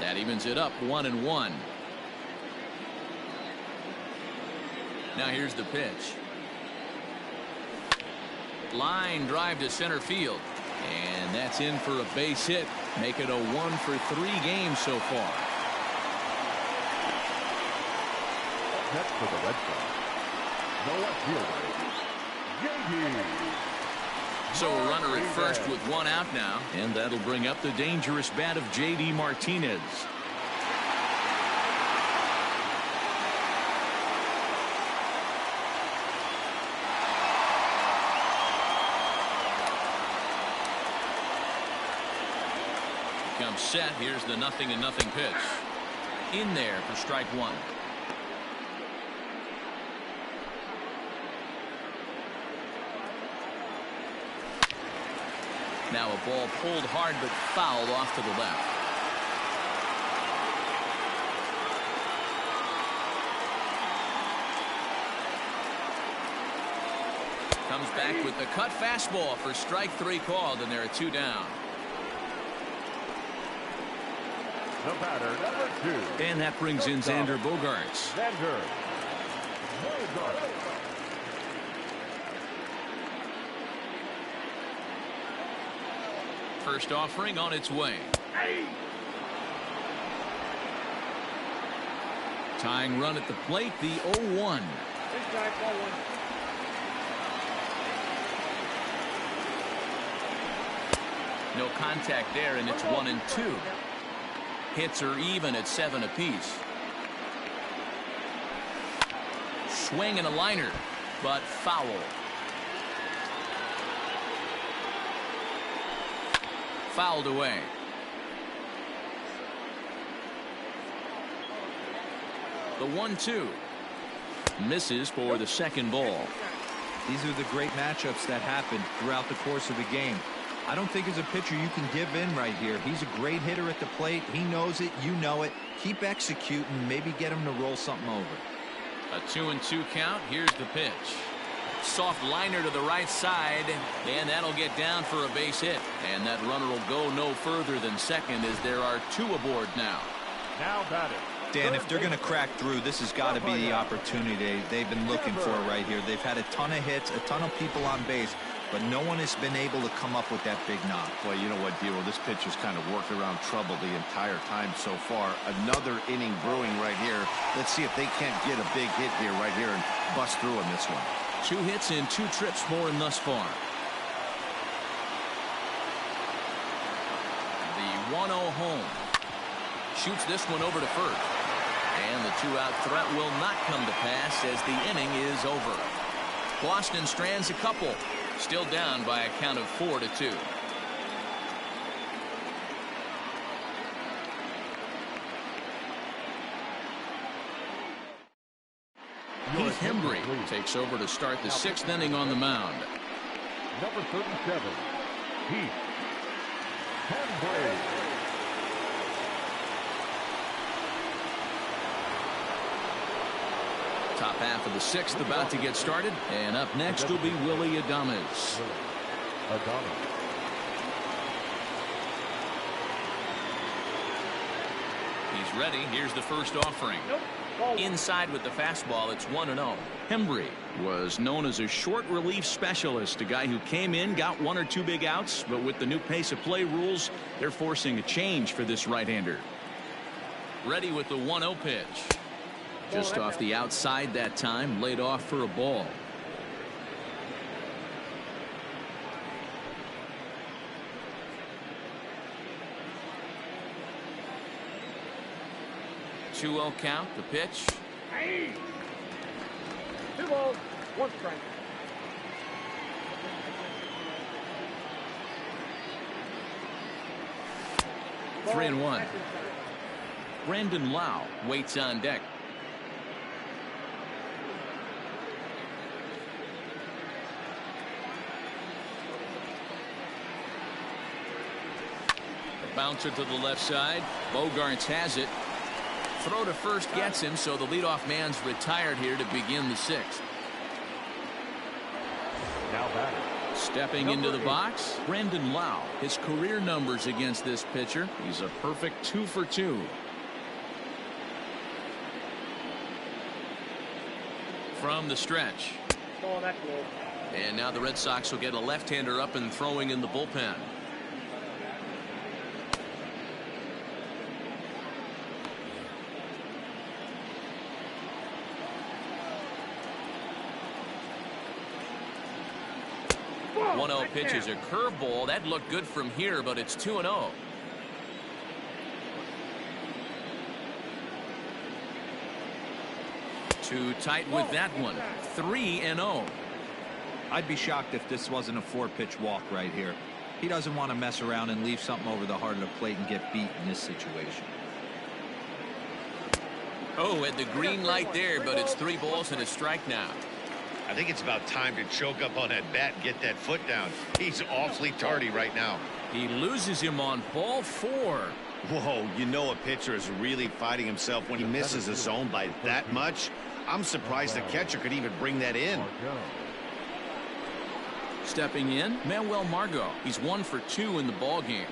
That evens it up 1-1. Now here's the pitch. Line drive to center field. And that's in for a base hit. Make it a 1-for-3 game so far. Next for the Red Sox, the left fielder, J.D. So a runner at first with one out now. And that'll bring up the dangerous bat of J.D. Martinez. Comes set. Here's the 0-0 pitch. In there for strike 1. Now a ball pulled hard but fouled off to the left. Comes back with the cut fastball for strike 3 called, and there are 2 down. The batter, number 2. And that brings in Xander Bogaerts. Xander Bogaerts. First offering on its way. Tying run at the plate, the 0-1. No contact there, and it's 1-2. Hits are even at 7 apiece. Swing and a liner, but foul. Fouled away. The 1-2 misses for the second ball. These are the great matchups that happen throughout the course of the game. I don't think as a pitcher you can give in right here. He's a great hitter at the plate. He knows it. You know it. Keep executing. Maybe get him to roll something over. A 2-2 count. Here's the pitch. Soft liner to the right side, and that'll get down for a base hit. And that runner will go no further than second as there are 2 aboard now. Now batting. Dan, if they're going to crack through, this has got to be the opportunity they've been looking for right here. They've had a ton of hits, a ton of people on base, but no one has been able to come up with that big knock. Well, you know what, Dero, this pitcher's kind of worked around trouble the entire time so far. Another inning brewing right here. Let's see if they can't get a big hit here right here and bust through on this one. 2 hits in 2 trips for him thus far. The 1-0 home. Shoots this one over to first. And the 2-out threat will not come to pass as the inning is over. Boston strands a couple. Still down by a count of 4-2. Heath Hembry takes over to start the 6th inning on the mound. Number 37, Heath Hembry. Top half of the 6th about to get started, and up next will be Willie Adames. He's ready. Here's the first offering. Inside with the fastball, it's 1-0. Hembry was known as a short relief specialist, a guy who came in, got 1 or 2 big outs, but with the new pace of play rules, they're forcing a change for this right-hander. Ready with the 1-0 pitch. Just off the outside that time, laid off for a ball. Two-0 count, the pitch. 2 balls, 1 strike. Ball, 3-1. Brandon Lau waits on deck. Bouncer to the left side. Bogarts has it. Throw to first gets him, so the leadoff man's retired here to begin the 6th. Now batting. Stepping into the box, Brandon Lau. His career numbers against this pitcher, he's a perfect 2 for 2. From the stretch. Ball, that's low. And now the Red Sox will get a left-hander up and throwing in the bullpen. Ball, 1-0 pitch is a curveball. That looked good from here, but it's 2-0. Too tight with that one. 3-0. I'd be shocked if this wasn't a 4-pitch walk right here. He doesn't want to mess around and leave something over the heart of the plate and get beat in this situation. Oh, at the green light there, but it's 3 balls and a strike now. I think it's about time to choke up on that bat and get that foot down. He's awfully tardy right now. He loses him on ball 4. Whoa, you know a pitcher is really fighting himself when he misses a zone by that much. I'm surprised the catcher could even bring that in. Stepping in, Manuel Margot. He's 1 for 2 in the ball game.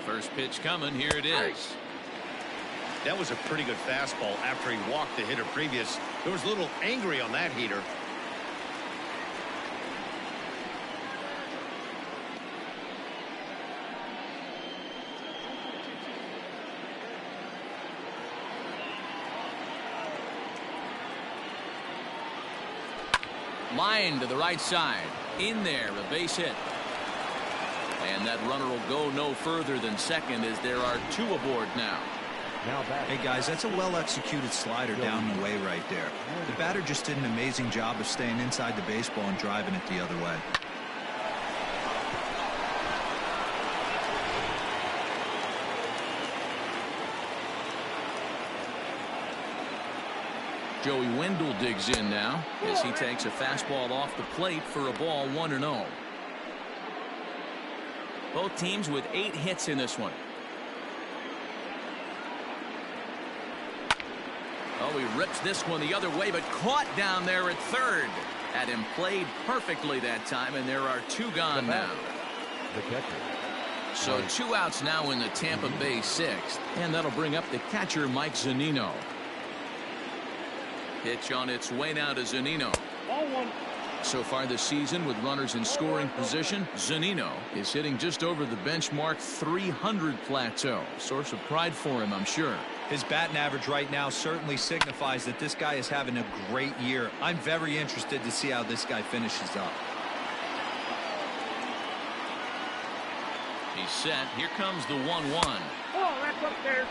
First pitch coming. Here it is. That was a pretty good fastball after he walked the hitter previous. There was a little angry on that heater. Line to the right side. In there, a base hit. And that runner will go no further than second as there are 2 aboard now. Hey guys, that's a well-executed slider down the way right there. The batter just did an amazing job of staying inside the baseball and driving it the other way. Joey Wendell digs in now as he takes a fastball off the plate for a ball 1-0. Both teams with 8 hits in this one. Oh, he rips this one the other way, but caught down there at third. Had him played perfectly that time, and there are 2 gone now. The catcher. So 2 outs now in the Tampa Bay 6th, and that'll bring up the catcher, Mike Zunino. Pitch on its way now to Zunino. Ball 1. So far this season, with runners in scoring position, Zunino is hitting just over the benchmark 300 plateau. Source of pride for him, I'm sure. His batting average right now certainly signifies that this guy is having a great year. I'm very interested to see how this guy finishes up. He's set. Here comes the 1-1. Oh, that's upstairs.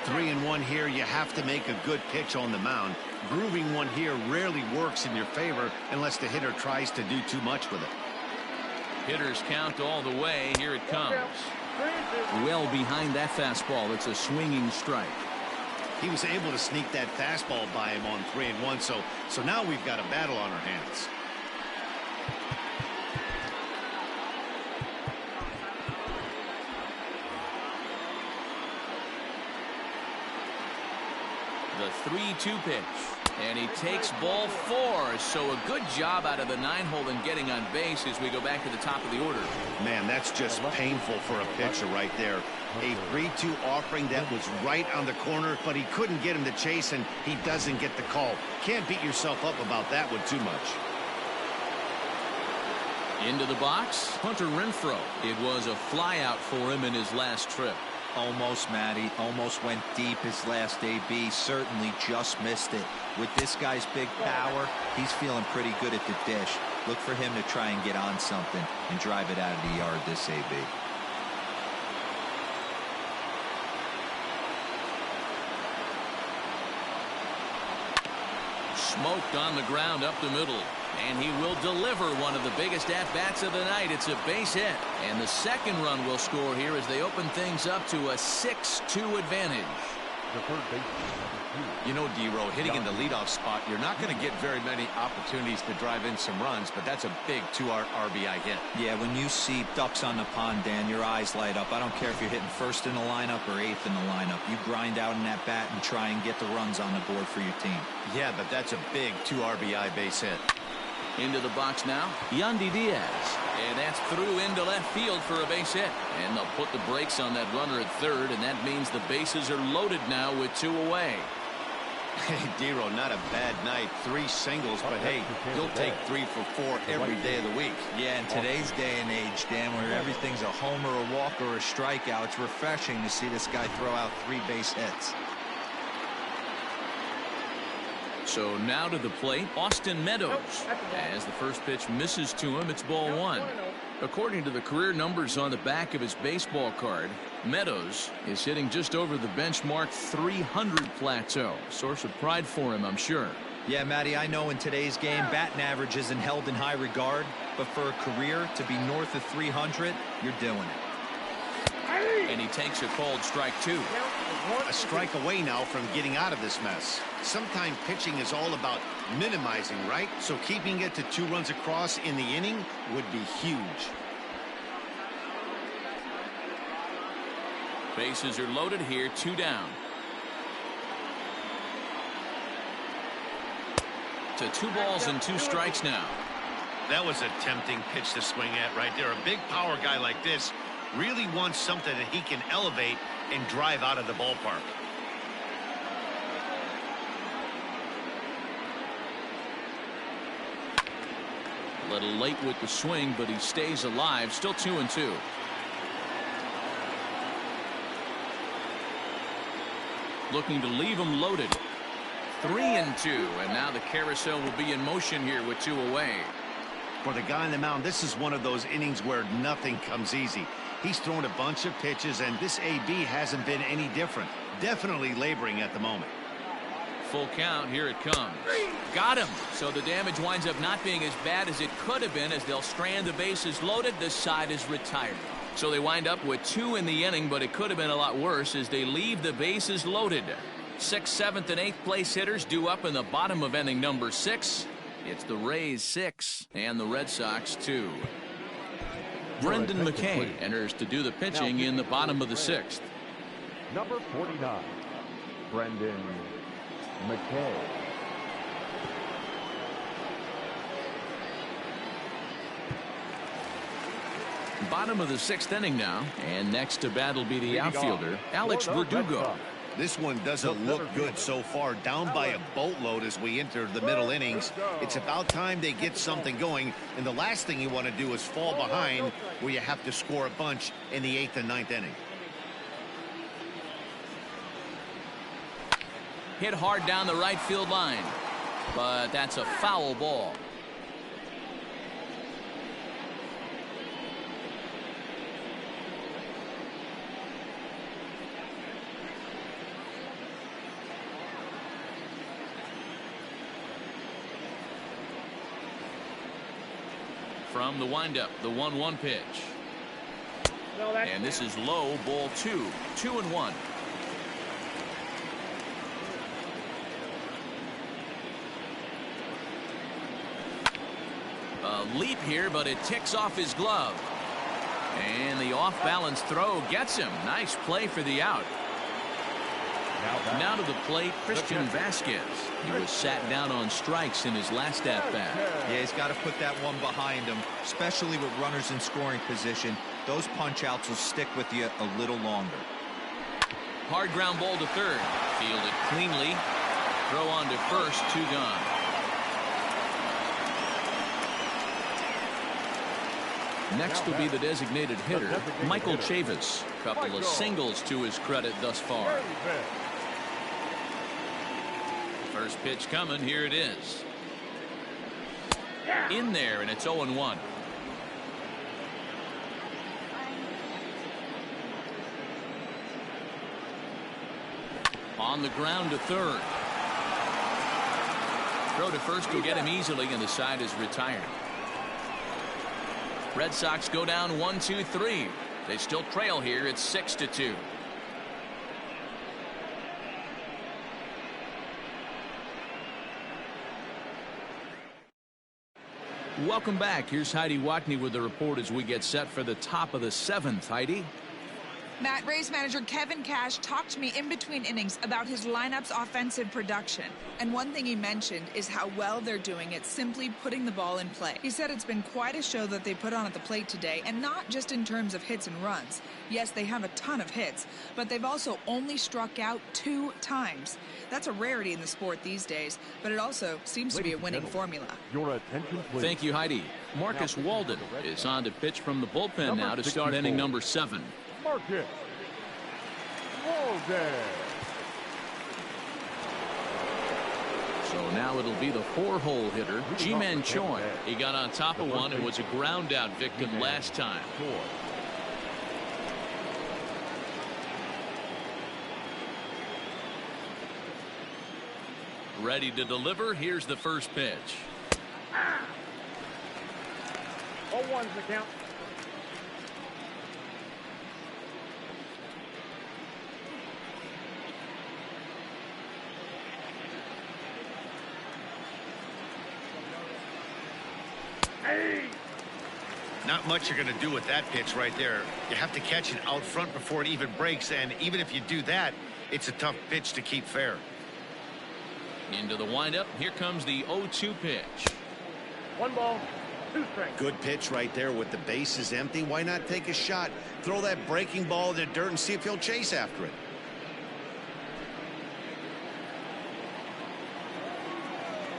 3-1 here. You have to make a good pitch on the mound. Grooving one here rarely works in your favor unless the hitter tries to do too much with it. Hitters count all the way. Here it comes. Well behind that fastball. It's a swinging strike. He was able to sneak that fastball by him on 3-1. So now we've got a battle on our hands. The 3-2 pitch, and he takes ball 4. So a good job out of the 9-hole in getting on base as we go back to the top of the order. Man, that's just painful for a pitcher right there. A 3-2 offering that was right on the corner, but he couldn't get him to chase, and he doesn't get the call. Can't beat yourself up about that one too much. Into the box, Hunter Renfroe. It was a flyout for him in his last trip. Almost, Matty. Almost went deep his last AB. Certainly just missed it. With this guy's big power, he's feeling pretty good at the dish. Look for him to try and get on something and drive it out of the yard this AB. Smoked on the ground up the middle. And he will deliver one of the biggest at-bats of the night. It's a base hit. And the second run will score here as they open things up to a 6-2 advantage. The third baseman, You know, D-Row, hitting in the leadoff spot, you're not going to get very many opportunities to drive in some runs, but that's a big 2-hour RBI hit. Yeah, when you see ducks on the pond, Dan, your eyes light up. I don't care if you're hitting first in the lineup or 8th in the lineup. You grind out in that bat and try and get the runs on the board for your team. Yeah, but that's a big 2 RBI base hit. Into the box now, Yandy Diaz. And that's through into left field for a base hit. And they'll put the brakes on that runner at third, and that means the bases are loaded now with 2 away. Hey, D-Row, not a bad night. 3 singles, but hey, he'll take 3 for 4 every day of the week. Yeah, in today's day and age, Dan, where everything's a homer, a walk, or a strikeout, it's refreshing to see this guy throw out 3 base hits. So now to the plate, Austin Meadows. As the first pitch misses to him, it's ball 1. According to the career numbers on the back of his baseball card, Meadows is hitting just over the benchmark 300 plateau. Source of pride for him, I'm sure. Yeah, Matty, I know in today's game, batting average isn't held in high regard, but for a career to be north of 300, you're doing it. And he takes a called strike 2. A strike away now from getting out of this mess. Sometimes pitching is all about minimizing, right? So keeping it to 2 runs across in the inning would be huge. Bases are loaded here, 2 down. To 2 balls and 2 strikes now. That was a tempting pitch to swing at right there. A big power guy like this really wants something that he can elevate and drive out of the ballpark. A little late with the swing, but he stays alive. Still 2-2. Looking to leave him loaded. 3-2, and now the carousel will be in motion here with 2 away. For the guy on the mound, this is one of those innings where nothing comes easy. He's thrown a bunch of pitches, and this AB hasn't been any different. Definitely laboring at the moment. Full count. Here it comes. Got him. So the damage winds up not being as bad as it could have been as they'll strand the bases loaded. This side is retired. So they wind up with 2 in the inning, but it could have been a lot worse as they leave the bases loaded. Sixth, seventh, and eighth place hitters due up in the bottom of inning number 6. It's the Rays 6 and the Red Sox 2. Brendan McKay enters to do the pitching in the bottom of the 6th. Number 49, Brendan McKay. Bottom of the 6th inning now, and next to bat will be the outfielder Alex Verdugo. This one doesn't look good so far. Down by a boatload as we enter the middle innings. It's about time they get something going, and the last thing you want to do is fall behind where you have to score a bunch in the 8th and 9th inning. Hit hard down the right field line, but that's a foul ball. From the windup, the 1-1 pitch. And this is low, ball 2. 2-1. A leap here, but it ticks off his glove. And the off-balance throw gets him. Nice play for the out. Now to the plate, Christian Vasquez. He was sat down on strikes in his last at-bat. Yeah, he's got to put that one behind him, especially with runners in scoring position. Those punch-outs will stick with you a little longer. Hard ground ball to third. Fielded cleanly. Throw on to first, 2 gone. Next will be the designated hitter, Michael Chavis. Couple of singles to his credit thus far. First pitch coming. Here it is. In there, and it's 0-1. On the ground to third. Throw to first will get him easily, and the side is retired. Red Sox go down 1-2-3. They still trail here. It's 6-2. Welcome back. Here's Heidi Watney with the report as we get set for the top of the 7th. Heidi. Matt, Rays manager Kevin Cash talked to me in between innings about his lineup's offensive production. And one thing he mentioned is how well they're doing at simply putting the ball in play. He said it's been quite a show that they put on at the plate today, and not just in terms of hits and runs. Yes, they have a ton of hits, but they've also only struck out 2 times. That's a rarity in the sport these days, but it also seems to be a winning formula. Your attention, please. Thank you, Heidi. Marcus Walden is on to pitch from the bullpen now to start inning number 7. Marcus Walden. So now it'll be the 4-hole hitter, Ji-Man Choi. He got on top of one and was a ground out victim last time. Ready to deliver. Here's the first pitch. 0-1's the count. Not much you're going to do with that pitch right there. You have to catch it out front before it even breaks, and even if you do that, it's a tough pitch to keep fair. Into the windup. Here comes the 0-2 pitch. 1 ball, 2 strikes. Good pitch right there with the bases empty. Why not take a shot? Throw that breaking ball in the dirt and see if he'll chase after it.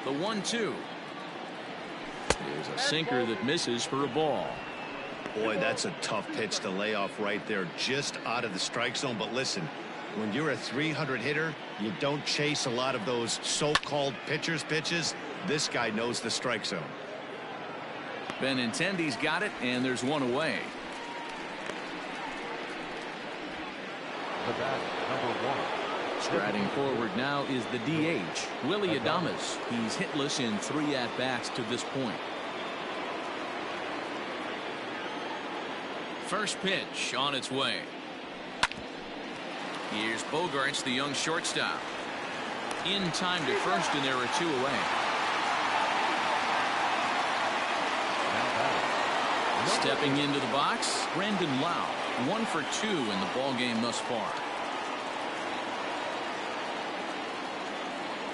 The 1-2. Is a sinker that misses for a ball. Boy, that's a tough pitch to lay off right there, just out of the strike zone. But listen, when you're a 300 hitter, you don't chase a lot of those so-called pitchers' pitches. This guy knows the strike zone. Benintendi's got it, and there's one away. The bat, number 1. Striding forward now is the DH, Willie Adames. He's hitless in 3 at-bats to this point. First pitch on its way. Here's Bogarts, the young shortstop. In time to first, and there are 2 away. Stepping into the box, Brandon Lau, 1 for 2 in the ball game thus far.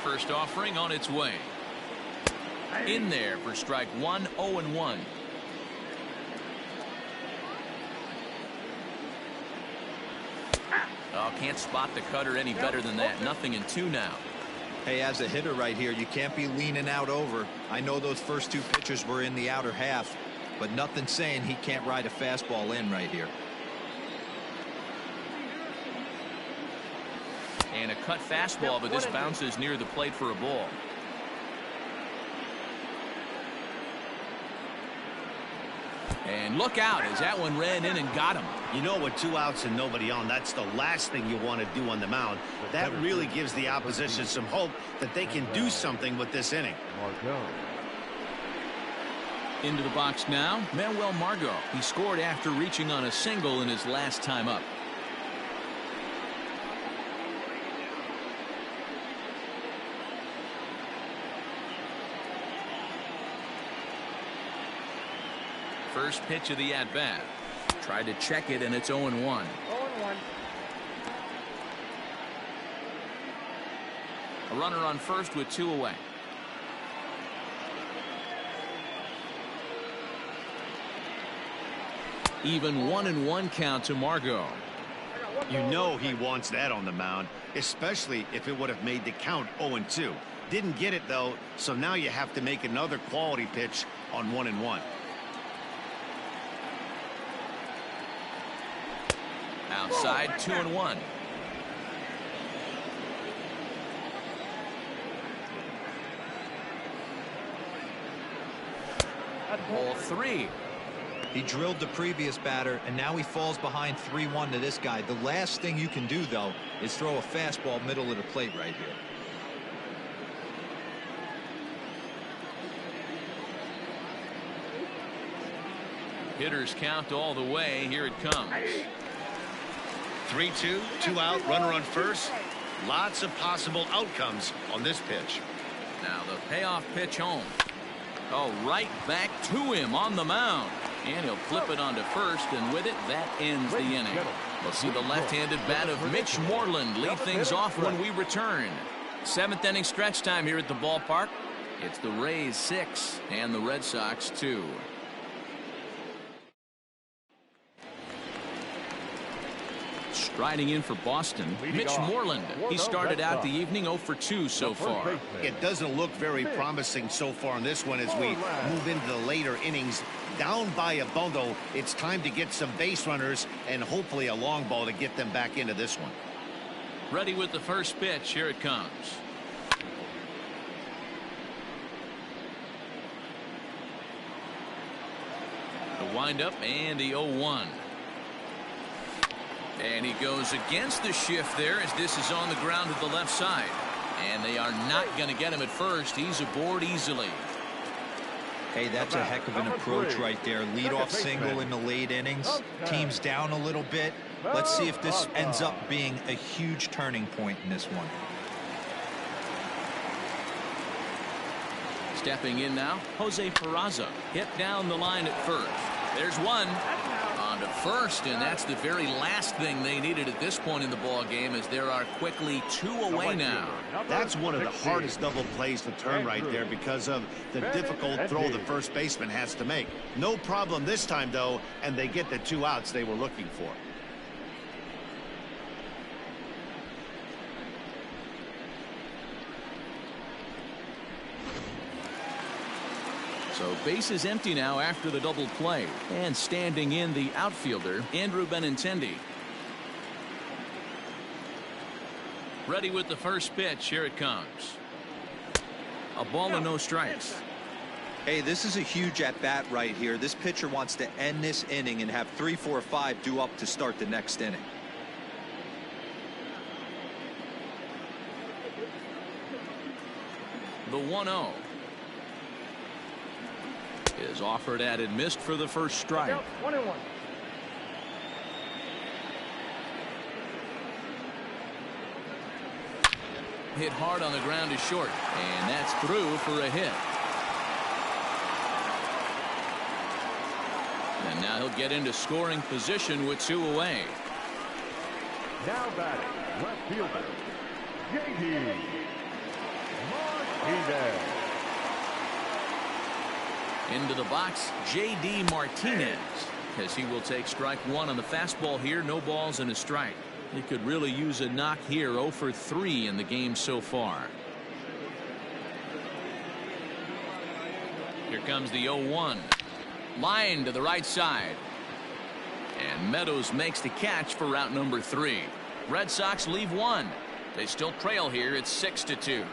First offering on its way. In there for strike 1, 0-1. Oh, can't spot the cutter any better than that. Nothing in 2 now. Hey, as a hitter right here, you can't be leaning out over. I know those first 2 pitches were in the outer half, but nothing saying he can't ride a fastball in right here. And a cut fastball, but this bounces near the plate for a ball. And look out as that one ran in and got him. You know, with 2 outs and nobody on, that's the last thing you want to do on the mound. That really gives the opposition some hope that they can do something with this inning. Into the box now, Manuel Margot. He scored after reaching on a single in his last time up. First pitch of the at-bat. Tried to check it, and it's 0-1. 0-1. A runner on first with 2 away. Even 1-1 count to Margot. You know he wants that on the mound, especially if it would have made the count 0-2. Didn't get it, though, so now you have to make another quality pitch on 1-1. Outside, 2-1. Ball 3. He drilled the previous batter, and now he falls behind 3-1 to this guy. The last thing you can do, though, is throw a fastball middle of the plate right here. Hitters count all the way. Here it comes. 3-2, 2 out, runner on first. Lots of possible outcomes on this pitch. Now the payoff pitch home. Oh, right back to him on the mound. And he'll flip it onto first, and with it, that ends the inning. We'll see the left-handed bat of Mitch Moreland lead things off when we return. 7th inning stretch time here at the ballpark. It's the Rays 6 and the Red Sox 2. Striding in for Boston, Mitch Moreland. He started out the evening 0 for 2 so far. It doesn't look very promising so far in this one as we move into the later innings. Down by a bundle, it's time to get some base runners and hopefully a long ball to get them back into this one. Ready with the first pitch. Here it comes. The windup and the 0-1. And he goes against the shift there as this is on the ground to the left side. And they are not going to get him at first. He's aboard easily. Hey, that's a heck of an approach right there. Leadoff single in the late innings. Team's down a little bit. Let's see if this ends up being a huge turning point in this one. Stepping in now, Jose Peraza. Hit down the line at first. There's one. On to first, and that's the very last thing they needed at this point in the ball game, as there are quickly 2 away now. That's one of the hardest double plays to turn right there because of the difficult throw the first baseman has to make. No problem this time, though, and they get the 2 outs they were looking for. So base is empty now after the double play. And standing in the outfielder, Andrew Benintendi. Ready with the first pitch. Here it comes. A ball and no strikes. Hey, this is a huge at-bat right here. This pitcher wants to end this inning and have 3, 4, 5 due up to start the next inning. The 1-0. Is offered at and missed for the first strike. 1-1. hit hard on the ground is short, and that's through for a hit. And now he'll get into scoring position with 2 away. Now batting, left fielder, JD Martinez. Into the box, J.D. Martinez, as he will take strike 1 on the fastball here. No balls and a strike. He could really use a knock here. 0 for 3 in the game so far. Here comes the 0-1. Line to the right side. And Meadows makes the catch for out number 3. Red Sox leave 1. They still trail here. It's 6-2.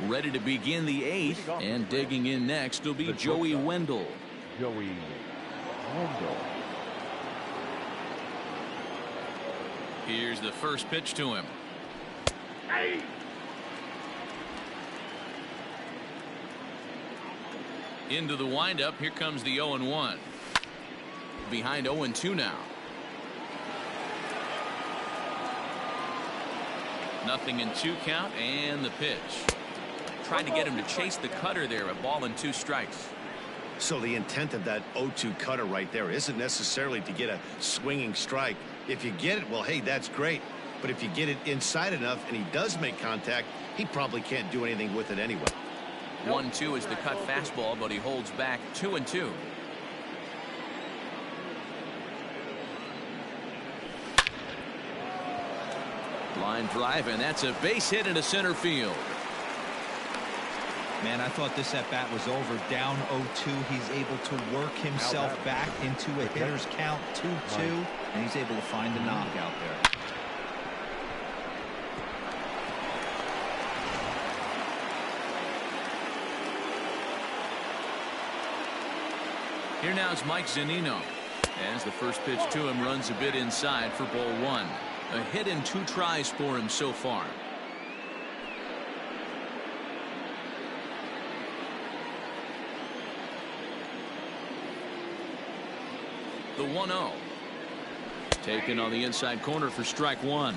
Ready to begin the 8th, and digging in next will be Joey Wendell. Joey Wendell. Here's the first pitch to him. Hey. Into the windup. Here comes the 0-1. Behind 0-2 now. Nothing in 2 count, and the pitch. Trying to get him to chase the cutter there. A ball and 2 strikes. So the intent of that 0-2 cutter right there isn't necessarily to get a swinging strike. If you get it, well, hey, that's great. But if you get it inside enough and he does make contact, he probably can't do anything with it anyway. 1-2 is the cut fastball, but he holds back 2-2. Line drive, and that's a base hit into center field. Man, I thought this at bat was over. Down 0-2. He's able to work himself back into a hitter's count 2-2, and he's able to find the knockout there. Here now is Mike Zunino, as the first pitch to him runs a bit inside for ball 1. A hit in 2 tries for him so far. The 1-0. Taken on the inside corner for strike 1.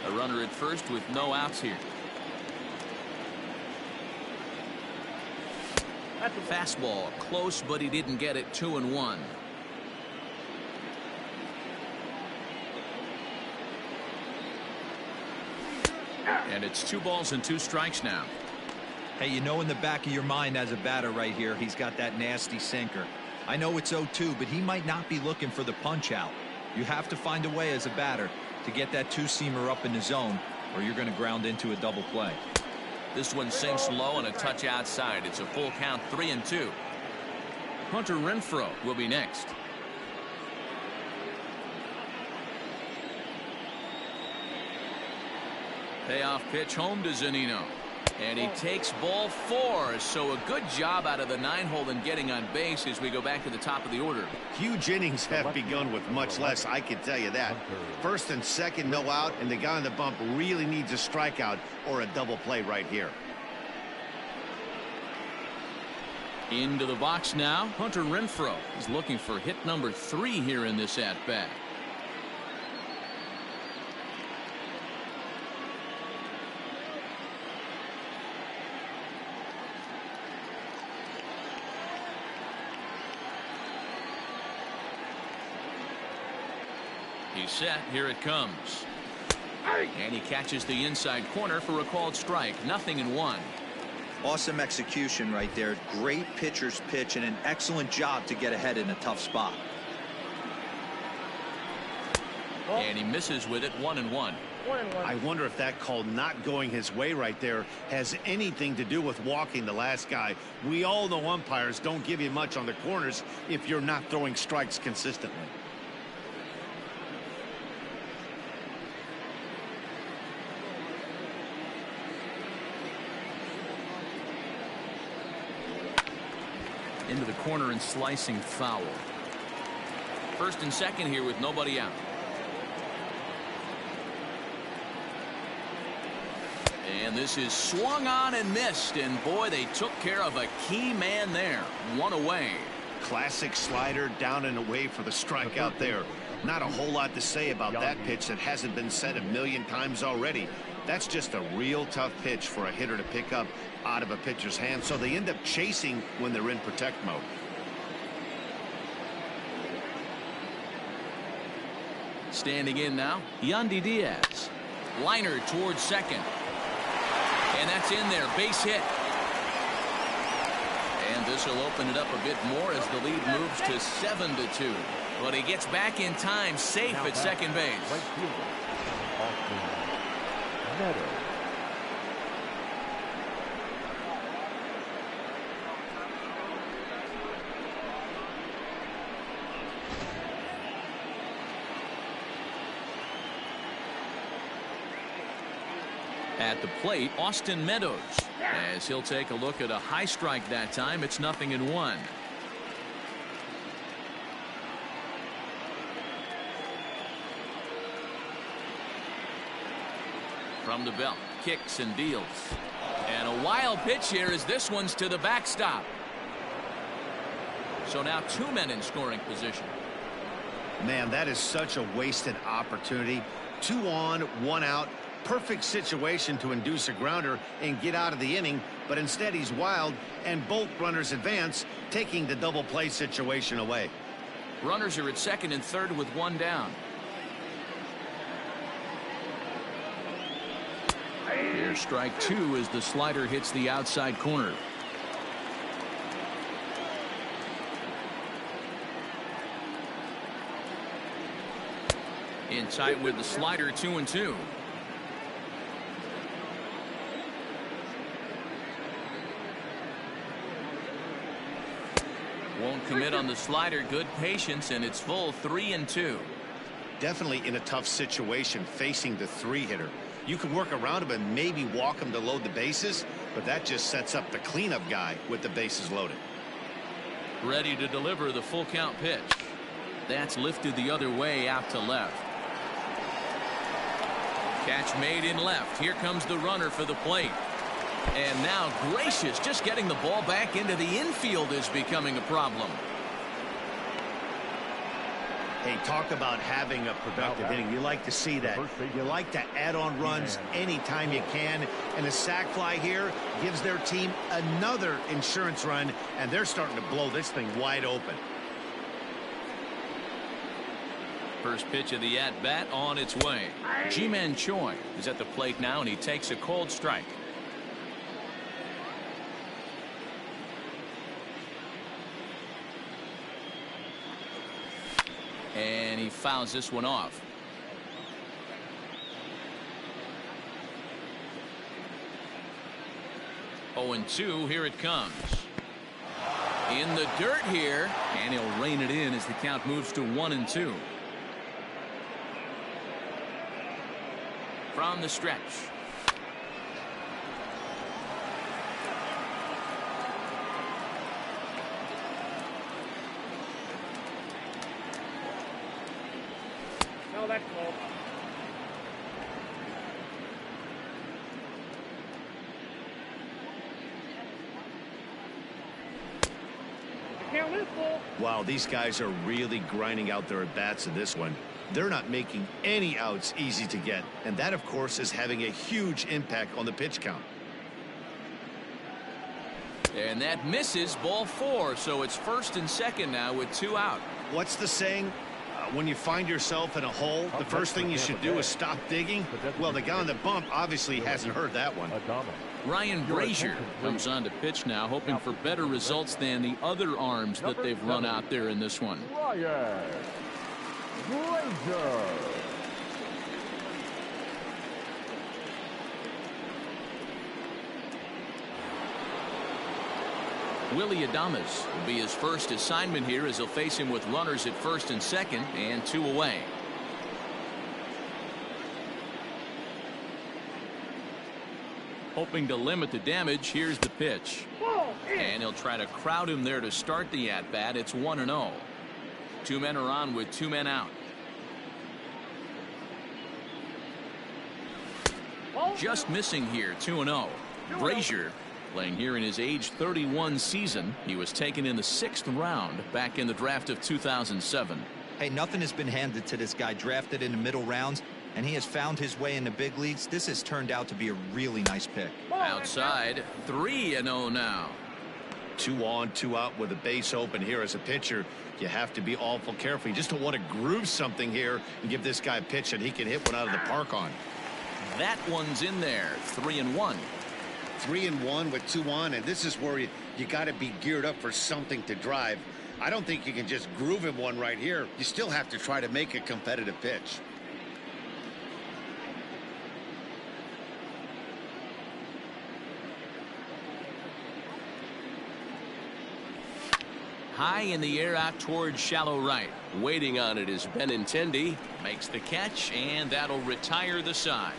A runner at first with no outs here. Fastball close, but he didn't get it. 2-1. And it's 2 balls and 2 strikes now. Hey, you know in the back of your mind as a batter right here, he's got that nasty sinker. I know it's 0-2, but he might not be looking for the punch out. You have to find a way as a batter to get that 2-seamer up in the zone, or you're going to ground into a double play. This one sinks low and a touch outside. It's a full count, 3-2. Hunter Renfroe will be next. Payoff pitch home to Zunino. And he takes ball 4. So a good job out of the 9-hole in getting on base as we go back to the top of the order. Huge innings have begun with much less, I can tell you that. First and second, no out, and the guy on the bump really needs a strikeout or a double play right here. Into the box now, Hunter Renfroe is looking for hit number 3 here in this at-bat. He's set. Here it comes. And he catches the inside corner for a called strike. 0-1. Awesome execution right there. Great pitcher's pitch and an excellent job to get ahead in a tough spot. And he misses with it. 1-1. I wonder if that call not going his way right there has anything to do with walking the last guy. We all know umpires don't give you much on the corners if you're not throwing strikes consistently. Into the corner and slicing foul. First and second here with nobody out. And this is swung on and missed. And boy, they took care of a key man there. One away. Classic slider down and away for the strike out there. Not a whole lot to say about that pitch that hasn't been said a million times already. That's just a real tough pitch for a hitter to pick up out of a pitcher's hand, so they end up chasing when they're in protect mode. Standing in now, Yandy Diaz. Liner towards second. And that's in there. Base hit. And this will open it up a bit more as the lead moves to 7-2. But he gets back in time, safe at second base. Right fielder, Austin Meadows. At the plate, Austin Meadows. As he'll take a look at a high strike that time, it's 0-1. From the belt, kicks and deals. And a wild pitch here as this one's to the backstop. So now 2 men in scoring position. Man, that is such a wasted opportunity. 2 on, 1 out. Perfect situation to induce a grounder and get out of the inning, but instead he's wild and both runners advance, taking the double play situation away. Runners are at second and third with 1 down. Here's strike 2 as the slider hits the outside corner. In tight with the slider, 2-2. Won't commit on the slider. Good patience, and it's full 3-2. Definitely in a tough situation facing the 3-hitter. You can work around him and maybe walk him to load the bases, but that just sets up the cleanup guy with the bases loaded. Ready to deliver the full count pitch. That's lifted the other way out to left. Catch made in left. Here comes the runner for the plate. And now Gracious, just getting the ball back into the infield is becoming a problem. Hey, talk about having a productive inning. You like to see that. You like to add on runs anytime you can. And a sac fly here gives their team another insurance run, and they're starting to blow this thing wide open. First pitch of the at-bat on its way. Ji-Man Choi is at the plate now, and he takes a cold strike. And he fouls this one off. Oh, and 2, here it comes. In the dirt here, and he'll rein it in as the count moves to 1-2. From the stretch. No, that's low. The count is full. Wow, these guys are really grinding out their at-bats in this one. They're not making any outs easy to get, and that, of course, is having a huge impact on the pitch count. And that misses, ball 4, so it's first and second now with 2 out. What's the saying? When you find yourself in a hole, the first thing you should do is stop digging. Well, the guy on the bump obviously hasn't heard that one. Ryan Brazier comes on to pitch now, hoping for better results than the other arms that they've run out there in this one. Ryan Brazier. Willie Adames will be his first assignment here as he'll face him with runners at first and second and 2 away. Hoping to limit the damage, here's the pitch. And he'll try to crowd him there to start the at-bat. It's 1-0. 2 men are on with 2 men out. just missing here, 2-0. Brazier playing here in his age 31 season. He was taken in the 6th round back in the draft of 2007. Hey, nothing has been handed to this guy. Drafted in the middle rounds, and he has found his way in the big leagues. This has turned out to be a really nice pick. Outside, 3-0 now. 2 on, 2 out with a base open here. As a pitcher, you have to be awful careful. You just don't want to groove something here and give this guy a pitch that he can hit one out of the park on. That one's in there. 3-1. 3-1 with 2 on, and this is where you got to be geared up for something to drive. I don't think you can just groove him one right here. You still have to try to make a competitive pitch. High in the air out towards shallow right. Waiting on it is Benintendi. Makes the catch, and that'll retire the side.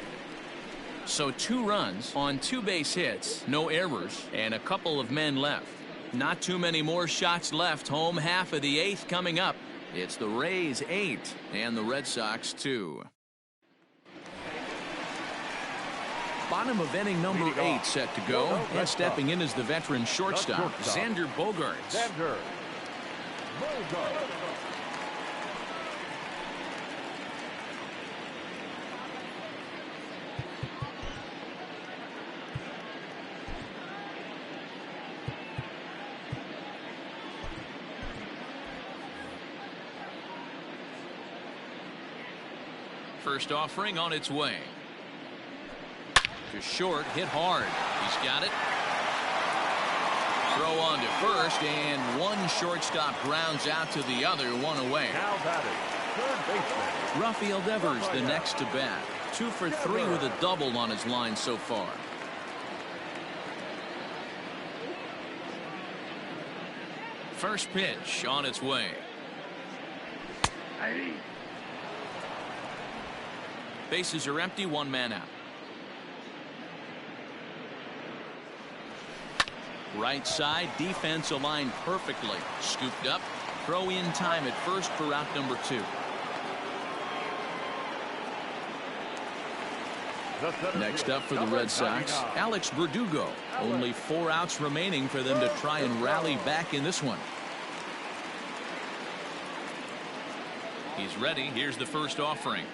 So 2 runs on 2 base hits, no errors, and a couple of men left. Not too many more shots left. Home half of the 8th coming up. It's the Rays 8 and the Red Sox 2. Bottom of inning number 8 set to go, and stepping in is the veteran shortstop, Xander Bogaerts. Xander Bogaerts. First offering on its way. To short, hit hard. He's got it. Throw on to first, and one shortstop grounds out to the other, 1 away. Now batting, third baseman Rafael Devers the next to bat. 2 for 3 with a double on his line so far. First pitch on its way. Bases are empty, 1 man out. Right side, defense aligned perfectly. Scooped up. Throw in time at first for out number 2. Next up for the Red Sox, Alex Verdugo. Only 4 outs remaining for them to try and rally back in this one. He's ready. Here's the first offering.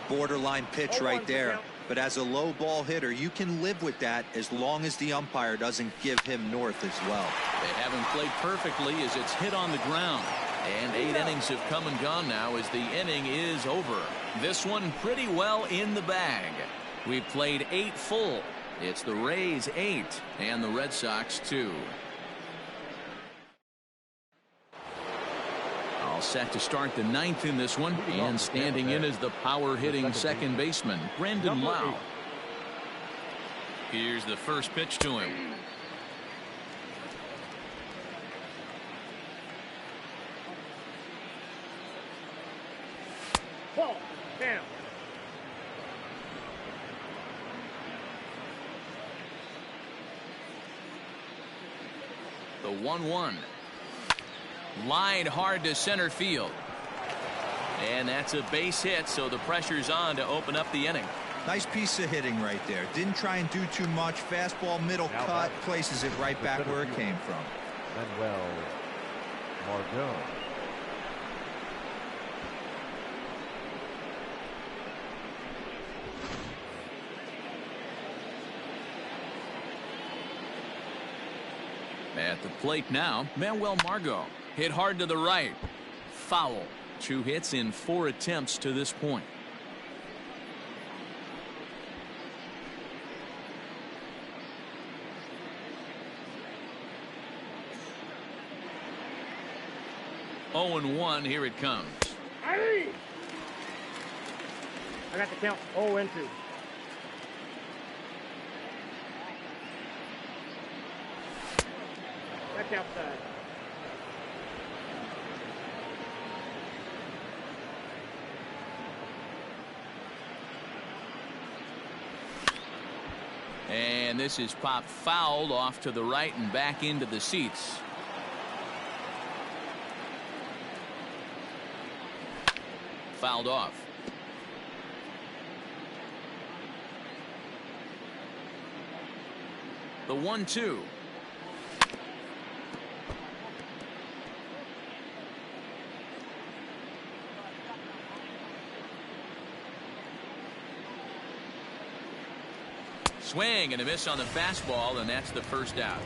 Borderline pitch right there. But as a low ball hitter, you can live with that as long as the umpire doesn't give him north as well. They haven't played perfectly as it's hit on the ground. And 8 innings have come and gone now as the inning is over. This one pretty well in the bag. We've played 8 full. It's the Rays 8 and the Red Sox 2. All set to start the 9th in this one, and standing in is the power-hitting second baseman, Brandon Lau. Here's the first pitch to him. Ball. Down. The 1-1. Line hard to center field. And that's a base hit, so the pressure's on to open up the inning. Nice piece of hitting right there. Didn't try and do too much. Fastball, middle cut, places it right back where it came from. Manuel Margot. At the plate now, Manuel Margot. Hit hard to the right. Foul. 2 hits in 4 attempts to this point. Oh and 1, here it comes. I got the count 0 and 2. That's outside. And this is popped fouled off to the right and back into the seats. Fouled off. The 1-2. Swing and a miss on the fastball, and that's the first out.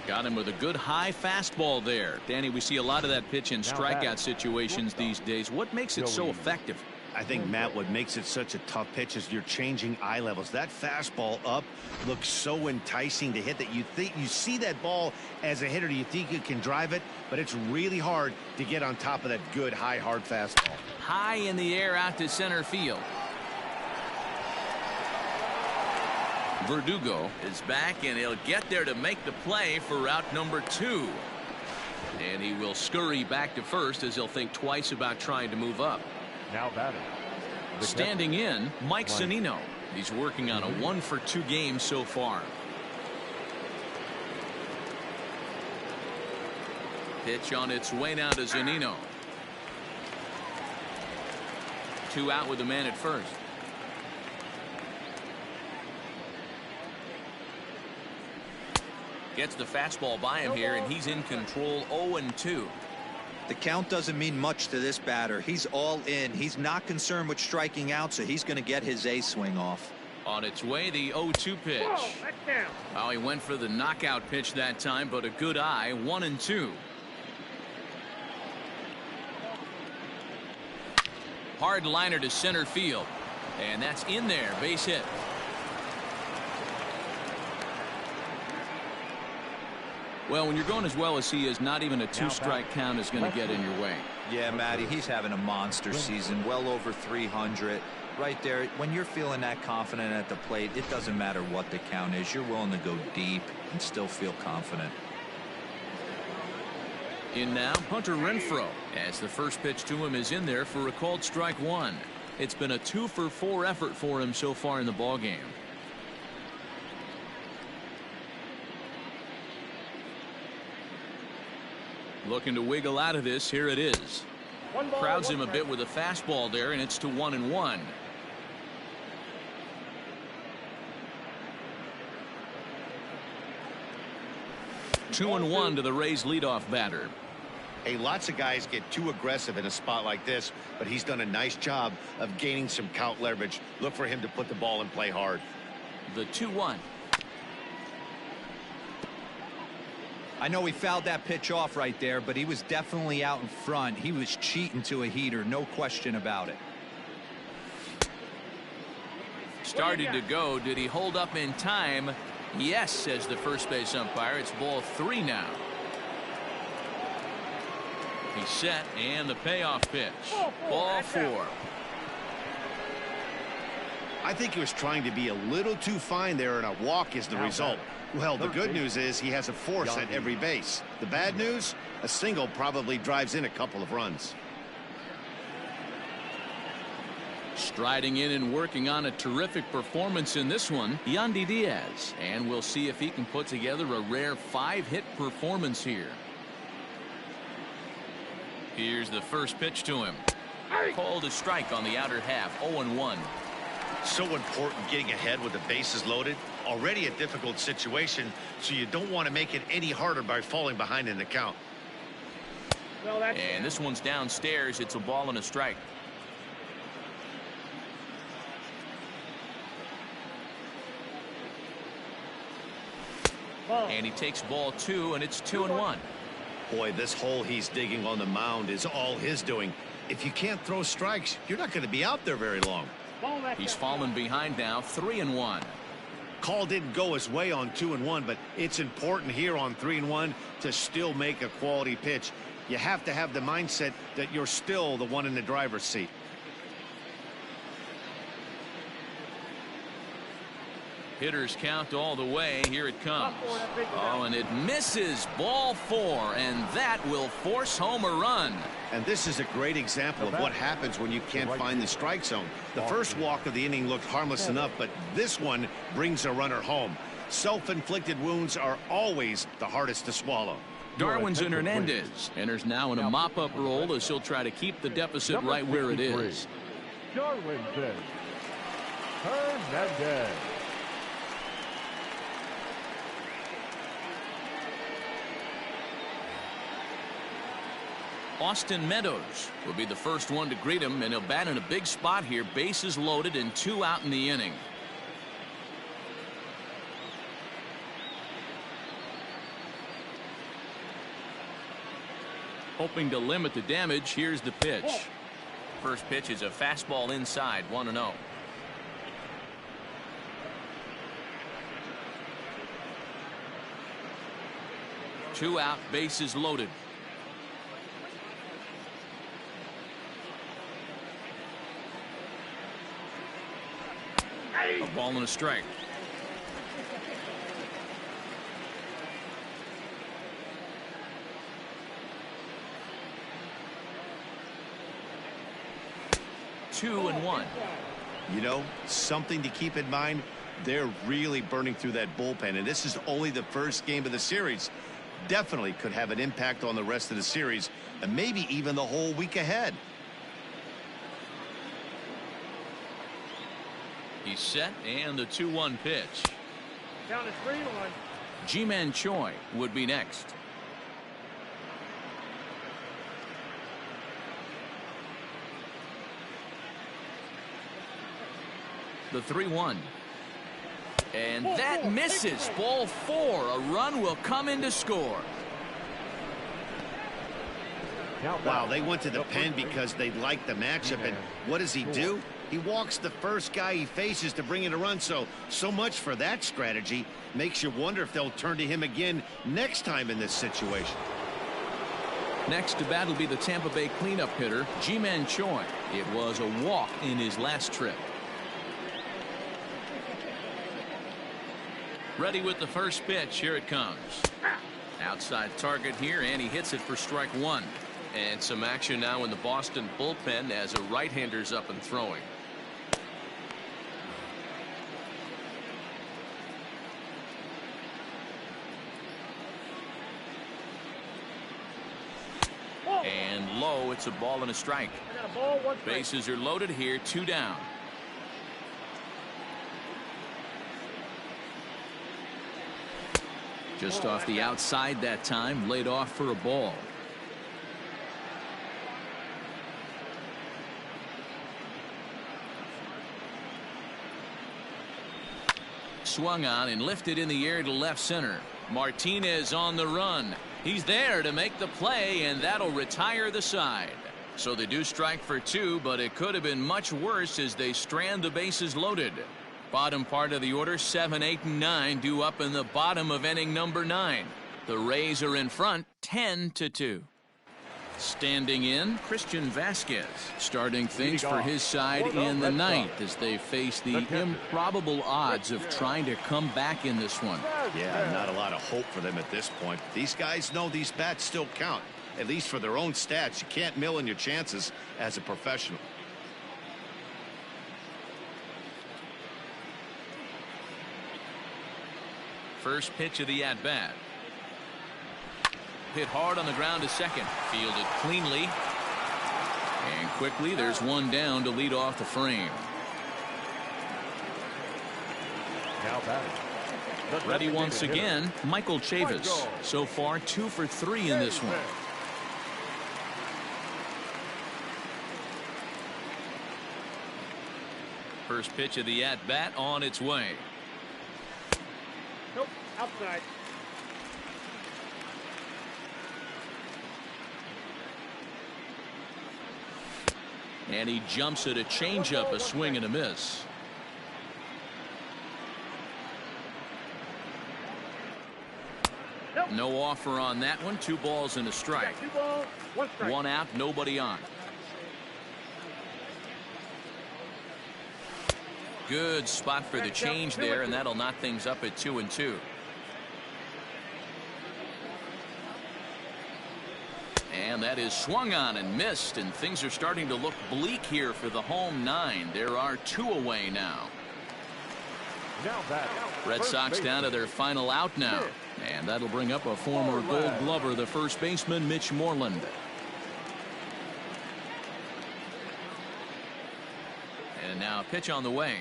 Got him with a good high fastball there. Danny, we see a lot of that pitch in strikeout situations these days. What makes it so effective? I think, Matt, what makes it such a tough pitch is you're changing eye levels. That fastball up looks so enticing to hit that you see that ball as a hitter, you think you can drive it, but it's really hard to get on top of that good high hard fastball. High in the air out to center field. Verdugo is back, and he'll get there to make the play for route number 2. And he will scurry back to first as he'll think twice about trying to move up. Now batting. Standing in, Mike Zunino. He's working on a 1-for-2 game so far. Pitch on its way now to Zunino. 2 out with the man at first. Gets the fastball by him here, and he's in control. 0-2. The count doesn't mean much to this batter. He's all in. He's not concerned with striking out, so he's going to get his A swing off. On its way, the 0-2 pitch. Well, he went for the knockout pitch that time, but a good eye. 1-2. Hard liner to center field, and that's in there. Base hit. Well, when you're going as well as he is, not even a 2-strike count is going to get in your way. Yeah, Matty, he's having a monster season, well over 300. Right there, when you're feeling that confident at the plate, it doesn't matter what the count is. You're willing to go deep and still feel confident. In now, Hunter Renfroe, as the first pitch to him is in there for a called strike 1. It's been a 2-for-4 effort for him so far in the ballgame. Looking to wiggle out of this. Here it is. Crowds him a bit with a fastball there, and it's to 1-1. Two and 1 to the Rays leadoff batter. Hey, lots of guys get too aggressive in a spot like this, but he's done a nice job of gaining some count leverage. Look for him to put the ball in play hard. The 2-1. I know he fouled that pitch off right there, but he was definitely out in front. He was cheating to a heater, no question about it. Started to go. Did he hold up in time? Yes, says the first base umpire. It's ball 3 now. He's set, and the payoff pitch. Ball 4. I think he was trying to be a little too fine there, and a walk is the result. Well, the good news is he has a force at every base. The bad news, a single probably drives in a couple of runs. Striding in and working on a terrific performance in this one, Yandy Diaz. And we'll see if he can put together a rare 5-hit performance here. Here's the first pitch to him. Called a strike on the outer half. 0-1. So important getting ahead with the bases loaded. Already a difficult situation, so you don't want to make it any harder by falling behind in the count. And this one's downstairs. It's a ball and a strike. And he takes ball 2, and it's 2-1. Boy, this hole he's digging on the mound is all his doing. If you can't throw strikes, you're not going to be out there very long. He's fallen behind now. 3-1. Call didn't go his way on 2-1, but it's important here on 3-1 to still make a quality pitch. You have to have the mindset that you're still the one in the driver's seat. Hitters count all the way. Here it comes. Oh, and it misses. Ball 4, and that will force home a run. And this is a great example of what happens when you can't find the strike zone. The first walk of the inning looked harmless enough, but this one brings a runner home. Self-inflicted wounds are always the hardest to swallow. Darwinzon Hernandez enters now in a mop-up role as he'll try to keep the deficit right where it is. Darwinzon Hernandez. Austin Meadows will be the first one to greet him, and he'll bat in a big spot here. Bases loaded and 2 out in the inning. Hoping to limit the damage, here's the pitch. First pitch is a fastball inside, 1-0. Two out, bases loaded. A ball and a strike. Two and one. You know, something to keep in mind, they're really burning through that bullpen, and this is only the first game of the series. Definitely could have an impact on the rest of the series and maybe even the whole week ahead. He's set, and the 2-1 pitch. Down to 3-1. Ji-Man Choi would be next. The 3-1. And that misses. Ball 4. A run will come in to score. Wow, they went to the pen because they liked the matchup. And what does he do? He walks the first guy he faces to bring in a run. So much for that strategy. Makes you wonder if they'll turn to him again next time in this situation. Next to bat will be the Tampa Bay cleanup hitter, Ji-Man Choi. It was a walk in his last trip. Ready with the first pitch. Here it comes. Outside target here, and he hits it for strike 1. And some action now in the Boston bullpen as a right-hander's up and throwing. And low, it's a ball and a strike. I got a ball, 1 strike. Bases are loaded here, 2 down. Just off the outside that time, laid off for a ball. Swung on and lifted in the air to left center. Martinez on the run. He's there to make the play, and that'll retire the side. So they do strike for 2, but it could have been much worse as they strand the bases loaded. Bottom part of the order, 7, 8, and 9 due up in the bottom of inning number 9. The Rays are in front, 10-2. Standing in, Christian Vasquez, starting things for his side in the 9th as they face the improbable odds of trying to come back in this one. Yeah, not a lot of hope for them at this point. These guys know these bats still count, at least for their own stats. You can't mill in your chances as a professional. First pitch of the at-bat. Hit hard on the ground to second. Fielded cleanly. And quickly there's one down to lead off the frame. Ready once again, Michael Chavis. So far 2 for 3 in this one. First pitch of the at-bat on its way. Nope, outside. And he jumps at a changeup, a swing and a miss. Nope. No offer on that one. 2 balls and a strike. 2 balls, 1 strike. 1 out, nobody on. Good spot for the change there, and that'll knock things up at 2-2. And that is swung on and missed, and things are starting to look bleak here for the home 9. There are 2 away now. Red Sox down to their final out now, and that'll bring up a former Gold Glover, the first baseman, Mitch Moreland. And now a pitch on the way.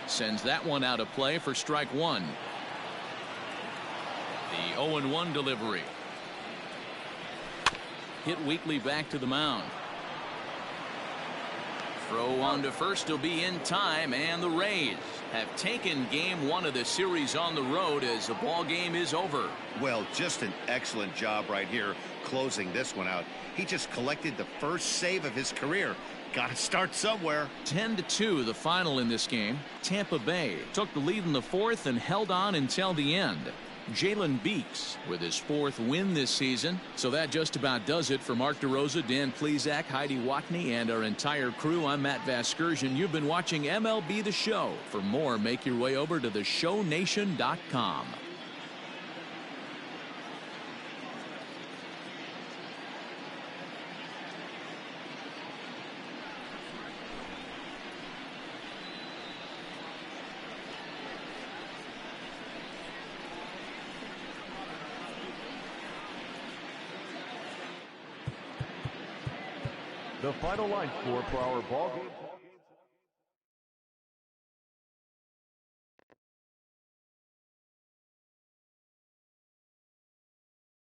Sends that one out of play for strike 1. The 0-1 delivery. hit weekly back to the mound. Throw on to first will be in time, and the Rays have taken game 1 of the series on the road as the ball game is over. Well, just an excellent job right here closing this one out. He just collected the first save of his career. Got to start somewhere. 10-2 the final in this game. Tampa Bay took the lead in the 4th and held on until the end. Jalen Beeks with his 4th win this season. So that just about does it for Mark DeRosa, Dan Plesac, Heidi Watney, and our entire crew. I'm Matt Vasgersian. You've been watching MLB The Show. For more, make your way over to theshownation.com. The final line score for our ball game.